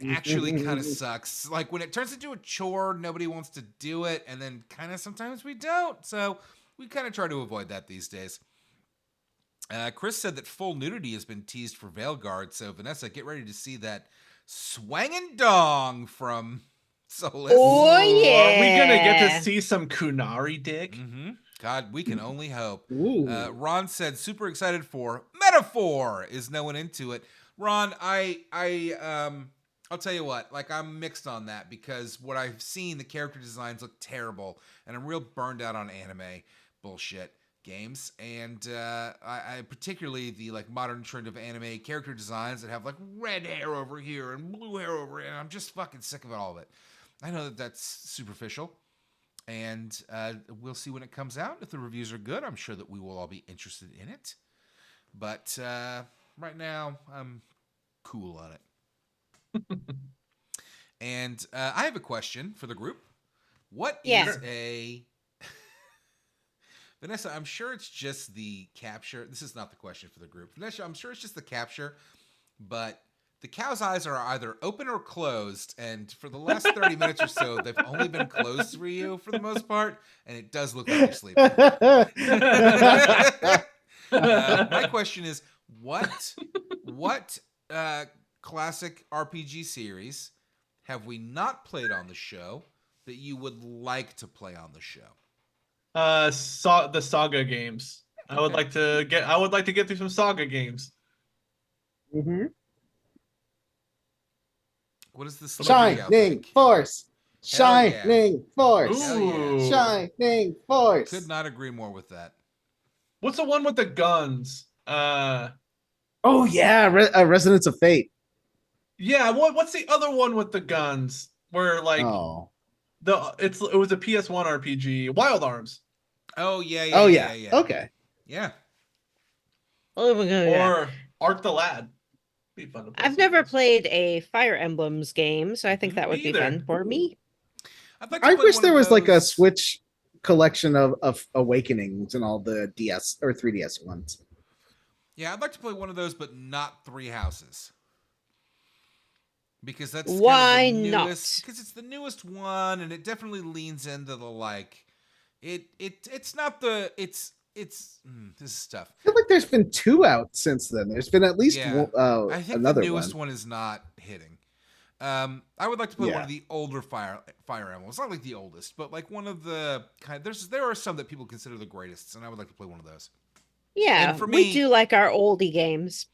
actually kind of sucks. Like when it turns into a chore, nobody wants to do it, and then kind of sometimes we don't. So we kind of try to avoid that these days. Chris said that full nudity has been teased for Veilguard, so Vanessa, get ready to see that swangin' dong from Solus. Oh, yeah. Are we gonna get to see some Kunari dick? Mm-hmm. God, we can only hope. Ooh. Ron said, super excited for Metaphor. Is no one into it? Ron, I'll tell you what, I'm mixed on that because what I've seen, the character designs look terrible, and I'm real burned out on anime bullshit. games, and I particularly the like modern trend of anime character designs that have like red hair over here and blue hair over here, and I'm just fucking sick of all of it. I know that that's superficial, and we'll see when it comes out. If the reviews are good, I'm sure that we will all be interested in it. But right now, I'm cool on it. And I have a question for the group. What is a Vanessa, I'm sure it's just the capture. This is not the question for the group. Vanessa, I'm sure it's just the capture, but the cow's eyes are either open or closed, and for the last 30 minutes or so, they've only been closed for you for the most part, and it does look like you're sleeping. My question is, what classic RPG series have we not played on the show that you would like to play on the show? The Saga games. I would like to get through some Saga games. Mm-hmm. What is this? Shining Force. Shining Force. Ooh. Shining Force. Could not agree more with that. What's the one with the guns? Oh yeah, Resonance of Fate. Yeah. What's the other one with the guns? Where like Oh. it was a PS1 RPG. Wild Arms. Oh yeah. Okay. Yeah. Oh my God, yeah. Or Art the Lad. Be fun to play I've never played a Fire Emblems game, so I think that would Me be either. fun for me. I wish there was like a Switch collection of Awakenings and all the DS or 3DS ones. Yeah, I'd like to play one of those, but not Three Houses. Because that's Why kind of the not? newest. Because it's the newest one, and it definitely leans into the like. It's not the this is tough. I feel like there's been 2 out since then. There's been at least I think another the newest one. one is not hitting. I would like to play one Yeah. of the older Fire Emblems. Not like the oldest, but like one of the kind. There are some that people consider the greatest, and I would like to play one of those. Yeah, And for we me- do like our oldie games.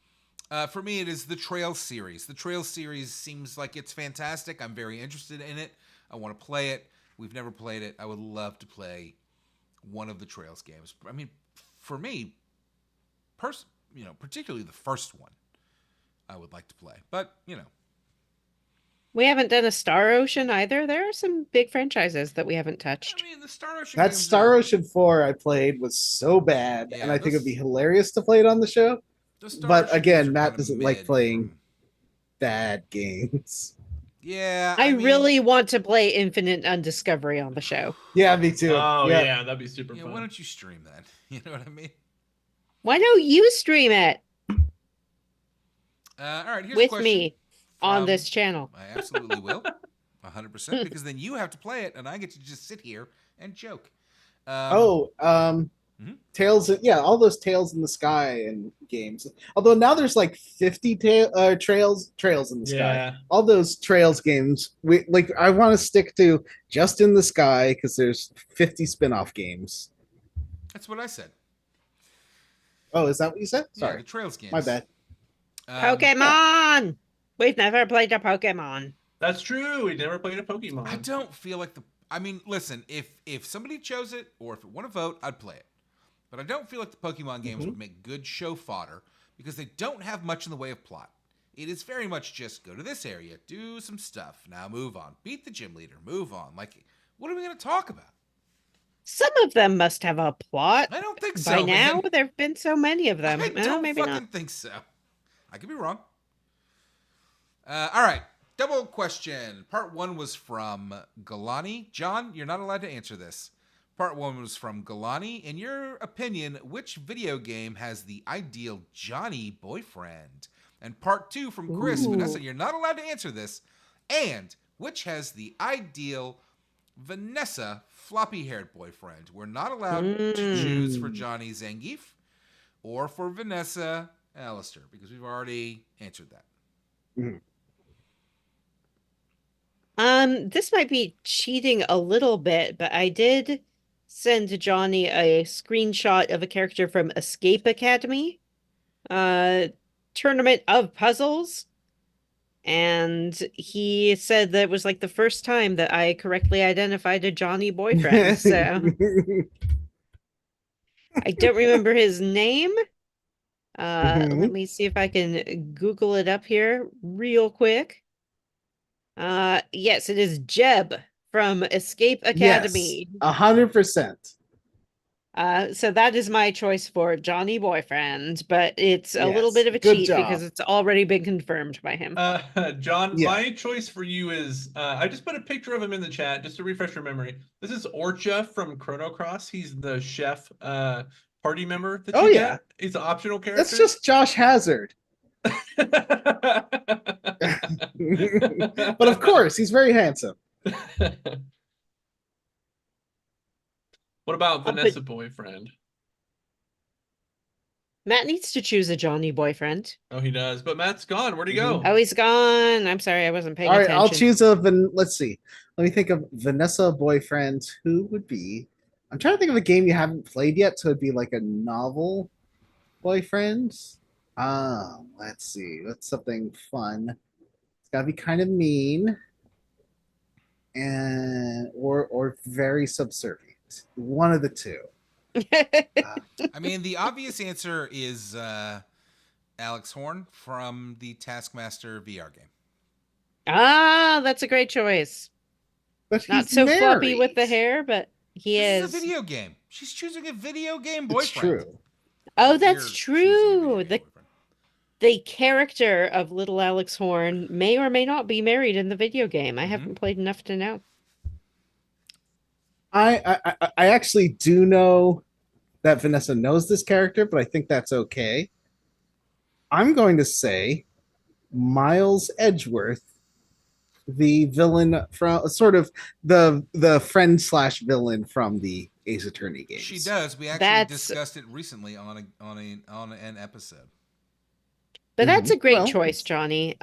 For me, it is the Trail series. The Trail series seems like it's fantastic. I'm very interested in it. I want to play it. We've never played it. I would love to play one of the Trails games. I mean, for me, particularly the first one, I would like to play. But We haven't done a Star Ocean either. There are some big franchises that we haven't touched. I mean, the Star Ocean. That games Star are- Ocean 4 I played was so bad, Yeah, and I think those- it'd be hilarious to play it on the show. the Star but Ocean again, games are Matt kinda doesn't like mid playing- from- Bad games. Yeah, I mean, really want to play Infinite Undiscovery on the show. Yeah, me too. Oh yeah, that'd be super Yeah, fun. why don't you stream that? You know what I mean? Why don't you stream it All right, here's a with question me on from- this channel? I absolutely will, 100%, because then you have to play it, and I get to just sit here and joke. Mhm. Tales. Yeah, all those Tales in the Sky and games. Although now there's like 50 trails in the sky. Yeah. All those Trails games. I want to stick to just in the sky because there's 50 spin-off games. That's what I said. Oh, is that what you said? Yeah, Sorry, the Trails games. my bad. Pokemon! We've never played a Pokemon. That's true. We never played a Pokemon. I don't feel like I mean, listen, if somebody chose it or if it won a vote, I'd play it. But I don't feel like the Pokemon games would make good show fodder because they don't have much in the way of plot. It is very much just go to this area, do some stuff, now move on, beat the gym leader, move on. Like, what are we going to talk about? Some of them must have a plot. I don't think so. By now, man. there have been so many of them. I don't Maybe fucking not. think so. I could be wrong. All right. Double question. Part 1 was from Galani. John, you're not allowed to answer this. Part 1 was from Galani. In your opinion, which video game has the ideal Johnny boyfriend? And part 2 from Chris. Ooh. Vanessa, you're not allowed to answer this. And which has the ideal Vanessa floppy-haired boyfriend? We're not allowed to choose for Johnny Zangief or for Vanessa Alistair because we've already answered that. This might be cheating a little bit, but I did send Johnny a screenshot of a character from Escape Academy, Tournament of Puzzles, and he said that it was like the first time that I correctly identified a Johnny boyfriend. So I don't remember his name. Mhm. Let me see if I can Google it up here real quick. Yes, it is Jeb from Escape Yes, Academy. 100%. So that is my choice for Johnny Boyfriend, but it's a little Yes, bit of a good cheat job. because it's already been confirmed by him. John, Yeah. my choice for you is I just put a picture of him in the chat just to refresh your memory. This is Orcha from Chrono Cross. He's the chef party member that Oh you yeah, get. He's an optional that's character. just Josh Hazard. But of course, he's very handsome. What about But Vanessa Boyfriend? Matt needs to choose a Johnny Boyfriend. Oh, he does. But Matt's gone. Where'd he Mhm. go? Oh, he's gone. I'm sorry, I wasn't paying All right, I'll attention. choose let's see. Let me think of Vanessa boyfriend. Who would be? I'm trying to think of a game you haven't played yet, so it'd be like a novel boyfriend. Let's see. What's something fun? It's gotta be kind of mean and or very subservient. One of the two. I mean, the obvious answer is Alex Horn from the Taskmaster VR game. That's a great choice. But Not he's so floppy with the married. hair, but he This is. is a video game. She's choosing a video game It's boyfriend. true. Oh, Or that's you're choosing a video true. game boyfriend. The character of little Alex Horn may or may not be married in the video game. I haven't played enough to know. I actually do know that Vanessa knows this character, but I think that's okay. I'm going to say Miles Edgeworth, the villain from sort of the friend slash villain from the Ace Attorney games. She does. We actually That's discussed it recently on an episode. But that's a great Well, choice, Johnny.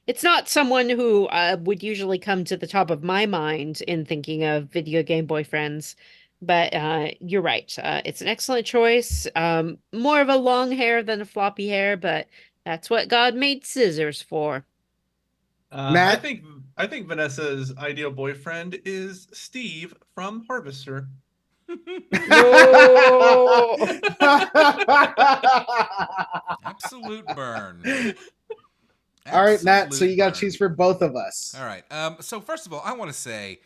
It's not someone who would usually come to the top of my mind in thinking of video game boyfriends. But you're right. It's an excellent choice. More of a long hair than a floppy hair, but that's what God made scissors for. I Matt. think Vanessa's ideal boyfriend is Steve from Harvester. No. Absolute burn. All right, Matt. So Absolute you got to burn. choose for both of us. All right. So first of all, I want to say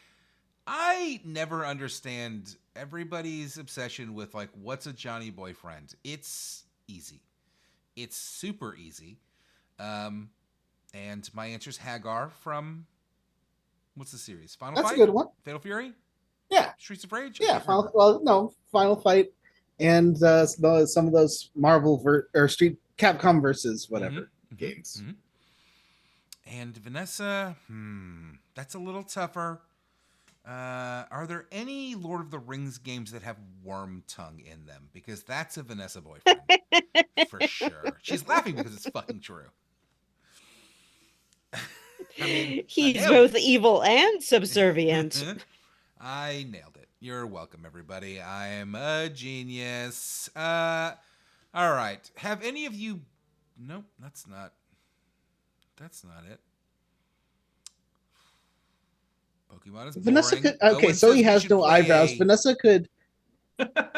I never understand everybody's obsession with like what's a Johnny boyfriend. It's easy. It's super easy. And my answer is Hagar from what's the series? Final That's Fight? a good one. Fatal Fury? Yeah. Streets of Rage? Yeah. Final Fight, and some of those Marvel or Street Capcom versus whatever games. Mm-hmm. And Vanessa, that's a little tougher. Are there any Lord of the Rings games that have worm tongue in them? Because that's a Vanessa boyfriend. For sure. She's laughing because it's fucking true. I mean, He's both evil and subservient. I nailed it. You're welcome, everybody. I'm a genius. All right. Have any of you... Nope, that's not it. Pokemon is Vanessa boring. could. Okay, Owen so says he we has should no play eyebrows. a- Vanessa could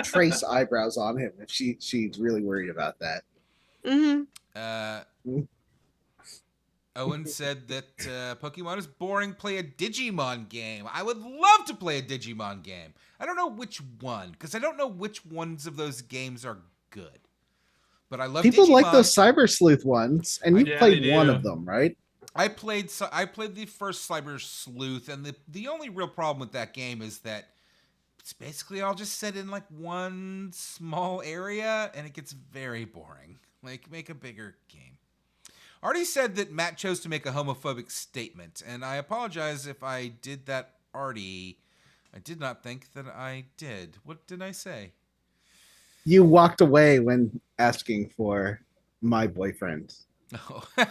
trace eyebrows on him if she's really worried about that. Hmm Owen said that Pokemon is boring. Play a Digimon game. I would love to play a Digimon game. I don't know which one, because I don't know which ones of those games are good. But I love People Digimon. like those Cyber Sleuth ones, and you Yeah, played they one do. of them, right? I played the first Cyber Sleuth, and the only real problem with that game is that it's basically all just set in like one small area, and it gets very boring. Like, make a bigger game. Artie said that Matt chose to make a homophobic statement, and I apologize if I did that, Artie. I did not think that I did. What did I say? You walked away when asking for my boyfriend. Oh. No.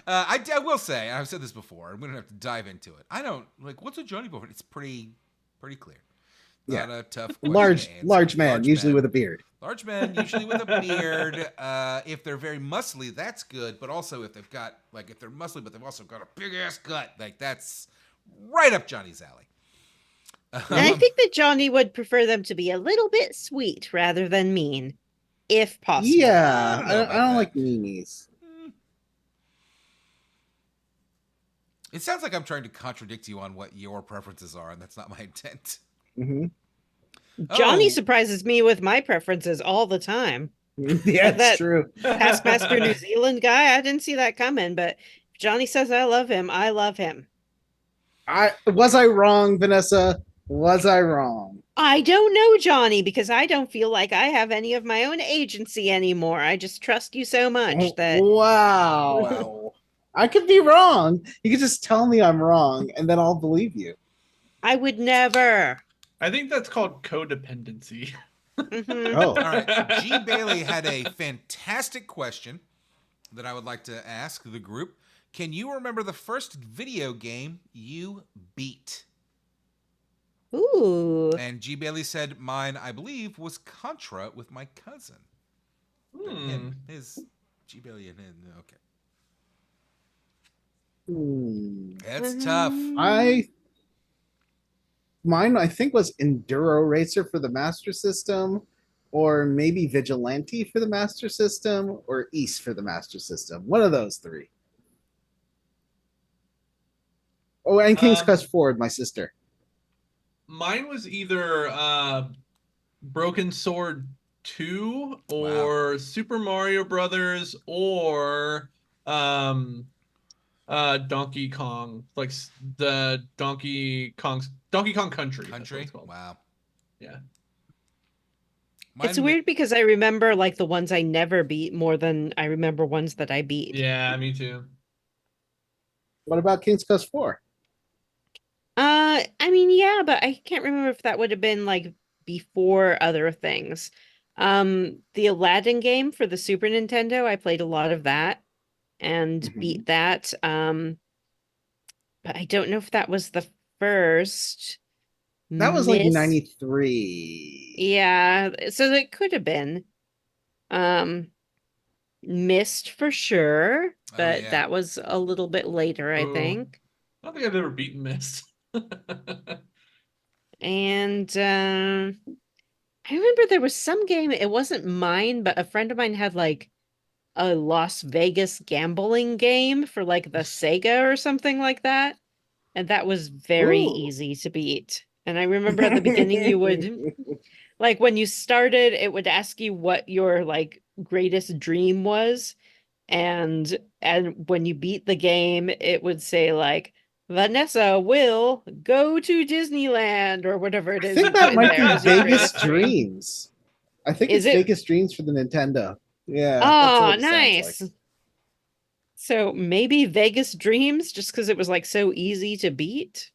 I will say, and I've said this before, and we don't have to dive into it. I don't, like, what's a Johnny boyfriend? It's pretty clear. Not a tough question to answer. Large man, usually with a beard. Large men, usually with a beard. If they're very muscly, that's good. But also if they've got, like, if they're muscly, but they've also got a big ass gut, like, that's right up Johnny's alley. And I think that Johnny would prefer them to be a little bit sweet rather than mean, if possible. Yeah, I don't know I about don't that. like meanies. It sounds like I'm trying to contradict you on what your preferences are, and that's not my intent. Hmm. Johnny Oh. surprises me with my preferences all the time. Yeah, it's That true. Taskmaster New Zealand guy, I didn't see that coming, but if Johnny says I love him, I love him. I wrong, Vanessa? Was I wrong? I don't know, Johnny, because I don't feel like I have any of my own agency anymore. I just trust you so much that Wow. I could be wrong. You could just tell me I'm wrong, and then I'll believe you. I would never. I think that's called codependency. Mhm. Oh. All right. G. Bailey had a fantastic question that I would like to ask the group. Can you remember the first video game you beat? Ooh. And G. Bailey said, mine, I believe, was Contra with my cousin. His G. Bailey and him. Okay. That's tough. Mine I think was Enduro Racer for the Master System, or maybe Vigilante for the Master System, or East for the Master System. One of those three. Oh, and King's Quest Forward, my sister. Mine was either Broken Sword 2 or Super Mario Brothers or Donkey Kong, like the Donkey Kong Country. That's what it's called. Wow. Yeah. It's weird because I remember like the ones I never beat more than I remember ones that I beat. Yeah, me too. What about King's Quest 4? I mean, yeah, but I can't remember if that would have been like before other things. The Aladdin game for the Super Nintendo, I played a lot of that and beat that. But I don't know if that was the first. That was like 93. Yeah, so it could have been. Missed for sure, but that was a little bit later, I think. I don't think I've ever beaten Mist. And I remember there was some game, it wasn't mine, but a friend of mine had like a Las Vegas gambling game for like the Sega or something like that. And that was very easy to beat. And I remember at the beginning you would like when you started, it would ask you what your like greatest dream was. And when you beat the game, it would say like Vanessa will go to Disneyland or whatever it is. I think that might be Vegas Dreams. I think it's Vegas Dreams for the Nintendo. Yeah. Oh, nice. Like. So maybe Vegas Dreams, just because it was like so easy to beat.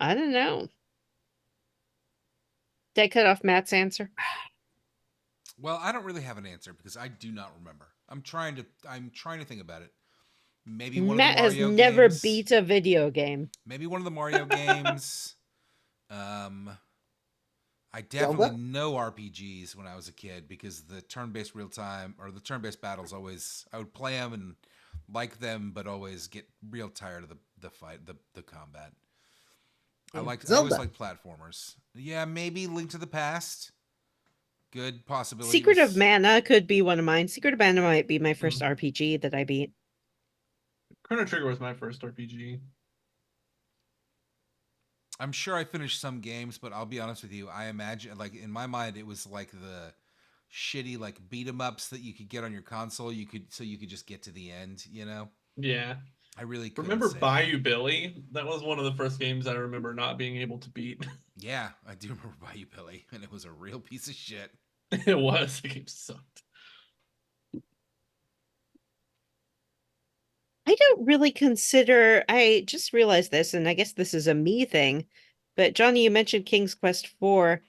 I don't know. Did I cut off Matt's answer? Well, I don't really have an answer because I do not remember. I'm trying to think about it. Maybe one Matt of the Mario has never games. beat a video game. Maybe one of the Mario games. I definitely know RPGs when I was a kid because the turn-based real-time or the turn-based battles always I would play them and like them, but always get real tired of the fight, the combat. I always like platformers. Yeah, maybe Link to the Past. Good possibility. Secret of Mana could be one of mine. Secret of Mana might be my first RPG that I beat. Chrono Trigger was my first RPG. I'm sure I finished some games, but I'll be honest with you. I imagine, like in my mind, it was like the shitty like beat 'em ups that you could get on your console. You could just get to the end. You know? Yeah. I really remember Bayou Billy. That was one of the first games I remember not being able to beat. Yeah, I do remember Bayou Billy, and it was a real piece of shit. It was. The game sucked. I don't really consider, I just realized this, and I guess this is a me thing, but Johnny, you mentioned King's Quest 4.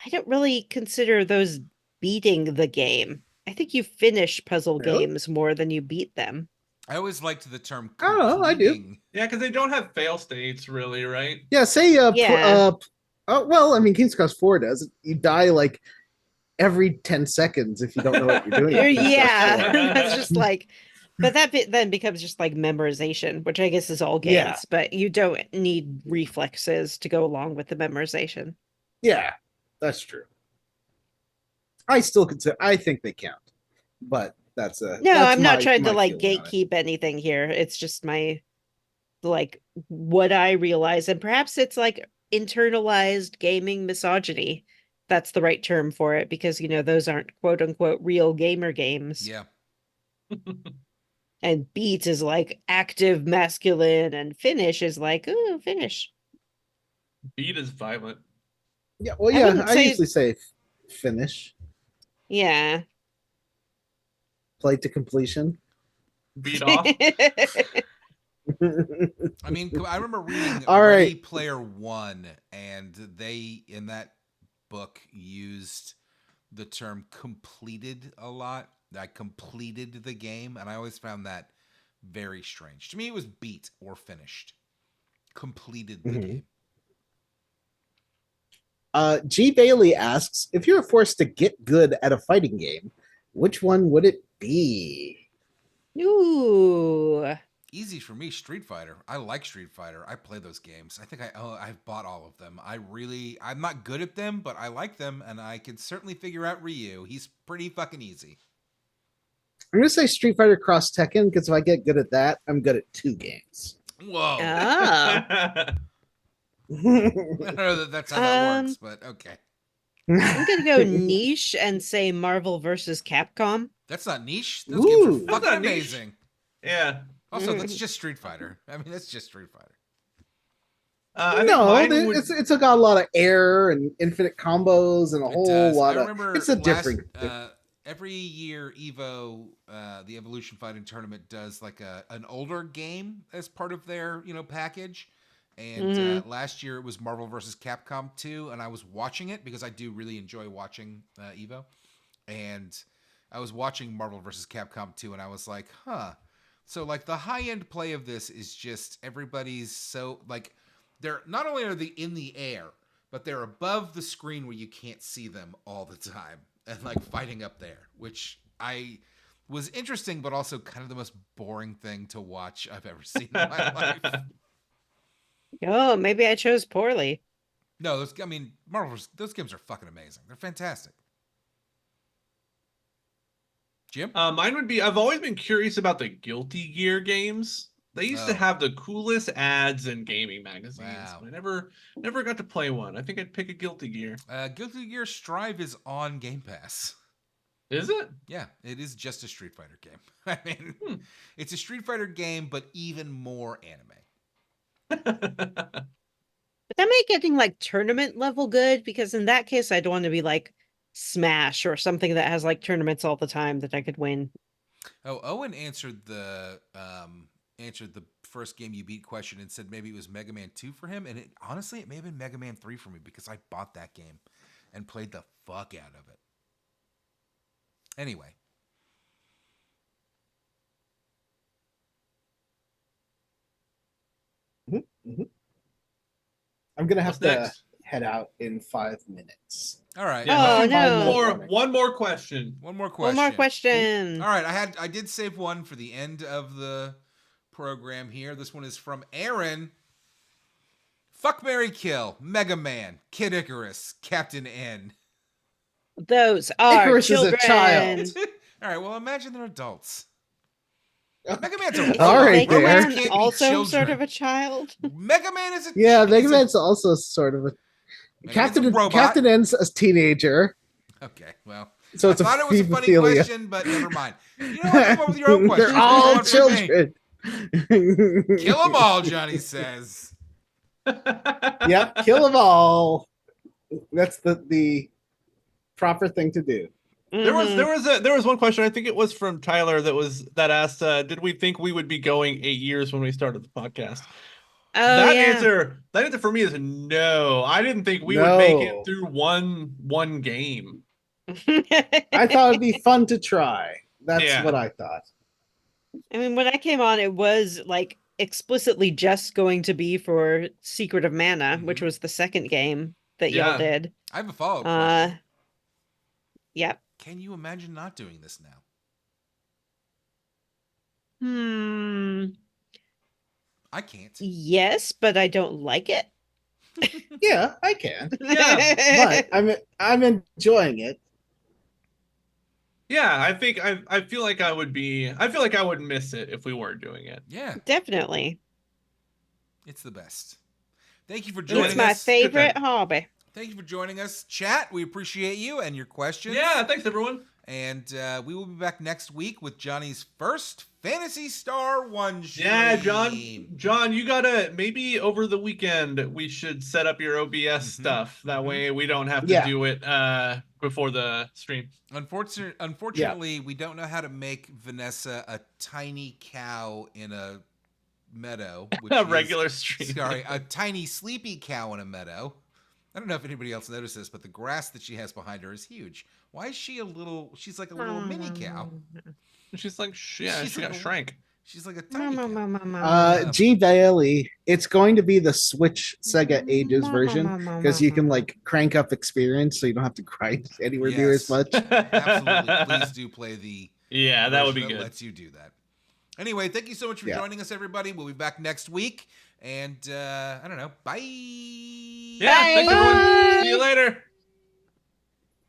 I don't really consider those beating the game. I think you finish puzzle games more than you beat them. I always liked the term completing. I don't know, I do. Yeah, because they don't have fail states, really, right? Yeah, say, well, I mean, King's Quest 4 does. You die, like, every 10 seconds if you don't know what you're doing. Yeah, that's just like, But that then becomes just like memorization, which I guess is all games, Yeah. but you don't need reflexes to go along with the memorization. Yeah, that's true. I think they count, but that's No, I'm not my trying to like feeling on it. gatekeep anything here. It's just my like what I realize, and perhaps it's like internalized gaming misogyny. That's the right term for it because those aren't quote unquote real gamer games. Yeah. And beat is like active masculine, and finish is like, ooh, finish. Beat is violent. Yeah, well, I yeah, wouldn't I say- usually say finish, Yeah. play to completion. Beat off. I mean, I remember reading All Ready right. Player One, and they, in that book, used the term completed a lot. I completed the game, and I always found that very strange. To me, it was beat or finished. Completed the Mhm. game. G. Bailey asks, if you were forced to get good at a fighting game, which one would it be? Ooh. Easy for me, Street Fighter. I like Street Fighter. I play those games. I think I've bought all of them. I'm not good at them, but I like them, and I can certainly figure out Ryu. He's pretty fucking easy. I'm gonna say Street Fighter Cross Tekken because if I get good at that, I'm good at 2 games. Whoa. Oh. I don't know that's how that works, but okay. I'm gonna go niche and say Marvel versus Capcom. That's not niche. Those games Ooh. are That's fucking not niche. amazing. Yeah. Also, that's just Street Fighter. I mean, that's just Street Fighter. I think No, mine would. it's got a lot of air and infinite combos and a It whole does. lot I of. remember It's a different. every year Evo, the Evolution Fighting Tournament does like an older game as part of their package. And last year it was Marvel vs. Capcom 2, and I was watching it because I do really enjoy watching Evo. And I was watching Marvel vs. Capcom 2, and I was like, huh. So like the high end play of this is just everybody's so like they're not only are they in the air, but they're above the screen where you can't see them all the time and like fighting up there, which I was interesting, but also kind of the most boring thing to watch I've ever seen in my life. Oh, maybe I chose poorly. No, those games are fucking amazing. They're fantastic. Jim? Mine would be. I've always been curious about the Guilty Gear games. They used to have the coolest ads in gaming magazines. Wow. But I never got to play one. I think I'd pick a Guilty Gear. Guilty Gear Strive is on Game Pass. Is it? Yeah, it is just a Street Fighter game. I mean, it's a Street Fighter game, but even more anime. But that make getting like tournament level good, because in that case I'd want to be like Smash or something that has like tournaments all the time that I could win. Oh, Owen answered the first game you beat question and said maybe it was Mega Man 2 for him, and honestly it may have been Mega Man 3 for me because I bought that game and played the fuck out of it. Anyway. I'm gonna have What's to next? head out in 5 minutes. All right. Yeah, Oh, no. no. One more question. One more question. One more question. All right, I did save one for the end of the program here. This one is from Aaron. Fuck, marry, kill. Mega Man, Kid Icarus, Captain N. Those are Icarus children. is a child. All right, well, imagine they're adults. Mega Man's a Isn't All robot. right, Mega there. Robots Man can't be also children. sort of a child? Mega Man is a Yeah, Mega he's Man's also sort of a Mega Man's a robot. Captain N's a teenager, Okay, well, so it's I thought a it was a funny femophilia. question, but never mind. You know what? Come up with your own question. They're all One for me. children. Kill them all, Johnny says. Yep, kill them all. That's the proper thing to do. There Mhm. was one question. I think it was from Tyler that asked, did we think we would be going 8 years when we started the podcast? Oh, that yeah. answer for me is no. I didn't think we would make it through one game. I thought it'd be fun to try. That's what I thought. I mean, when I came on, it was like explicitly just going to be for Secret of Mana, which was the second game that y'all did. I have a follow-up question. Yep. Can you imagine not doing this now? I can't. Yes, but I don't like it. Yeah, I can. Yeah. But I'm enjoying it. Yeah, I feel like I would be. I feel like I would miss it if we weren't doing it. Yeah, Definitely. it's the best. Thank you for It's joining my us. favorite hobby. Thank you for joining us, chat. We appreciate you and your questions. Yeah, thanks everyone. And we will be back next week with Johnny's first Fantasy Star One stream. Yeah, John, you gotta maybe over the weekend we should set up your OBS stuff. That way we don't have to do it before the stream. Unfortunately, we don't know how to make Vanessa a tiny cow in a meadow. Which A regular stream. Sorry, a tiny sleepy cow in a meadow. I don't know if anybody else noticed this, but the grass that she has behind her is huge. Why is she she's like a little mini cow. She's like, she got shrank. She's like a tiny cow. G. Bailey, it's going to be the Switch Sega Ages version because you can like crank up experience so you don't have to grind anywhere near as much. Absolutely. Please do play the that would be good. Lets you do that. Anyway, thank you so much for joining us, everybody. We'll be back next week. And I don't know. Bye. Yeah, thanks everyone.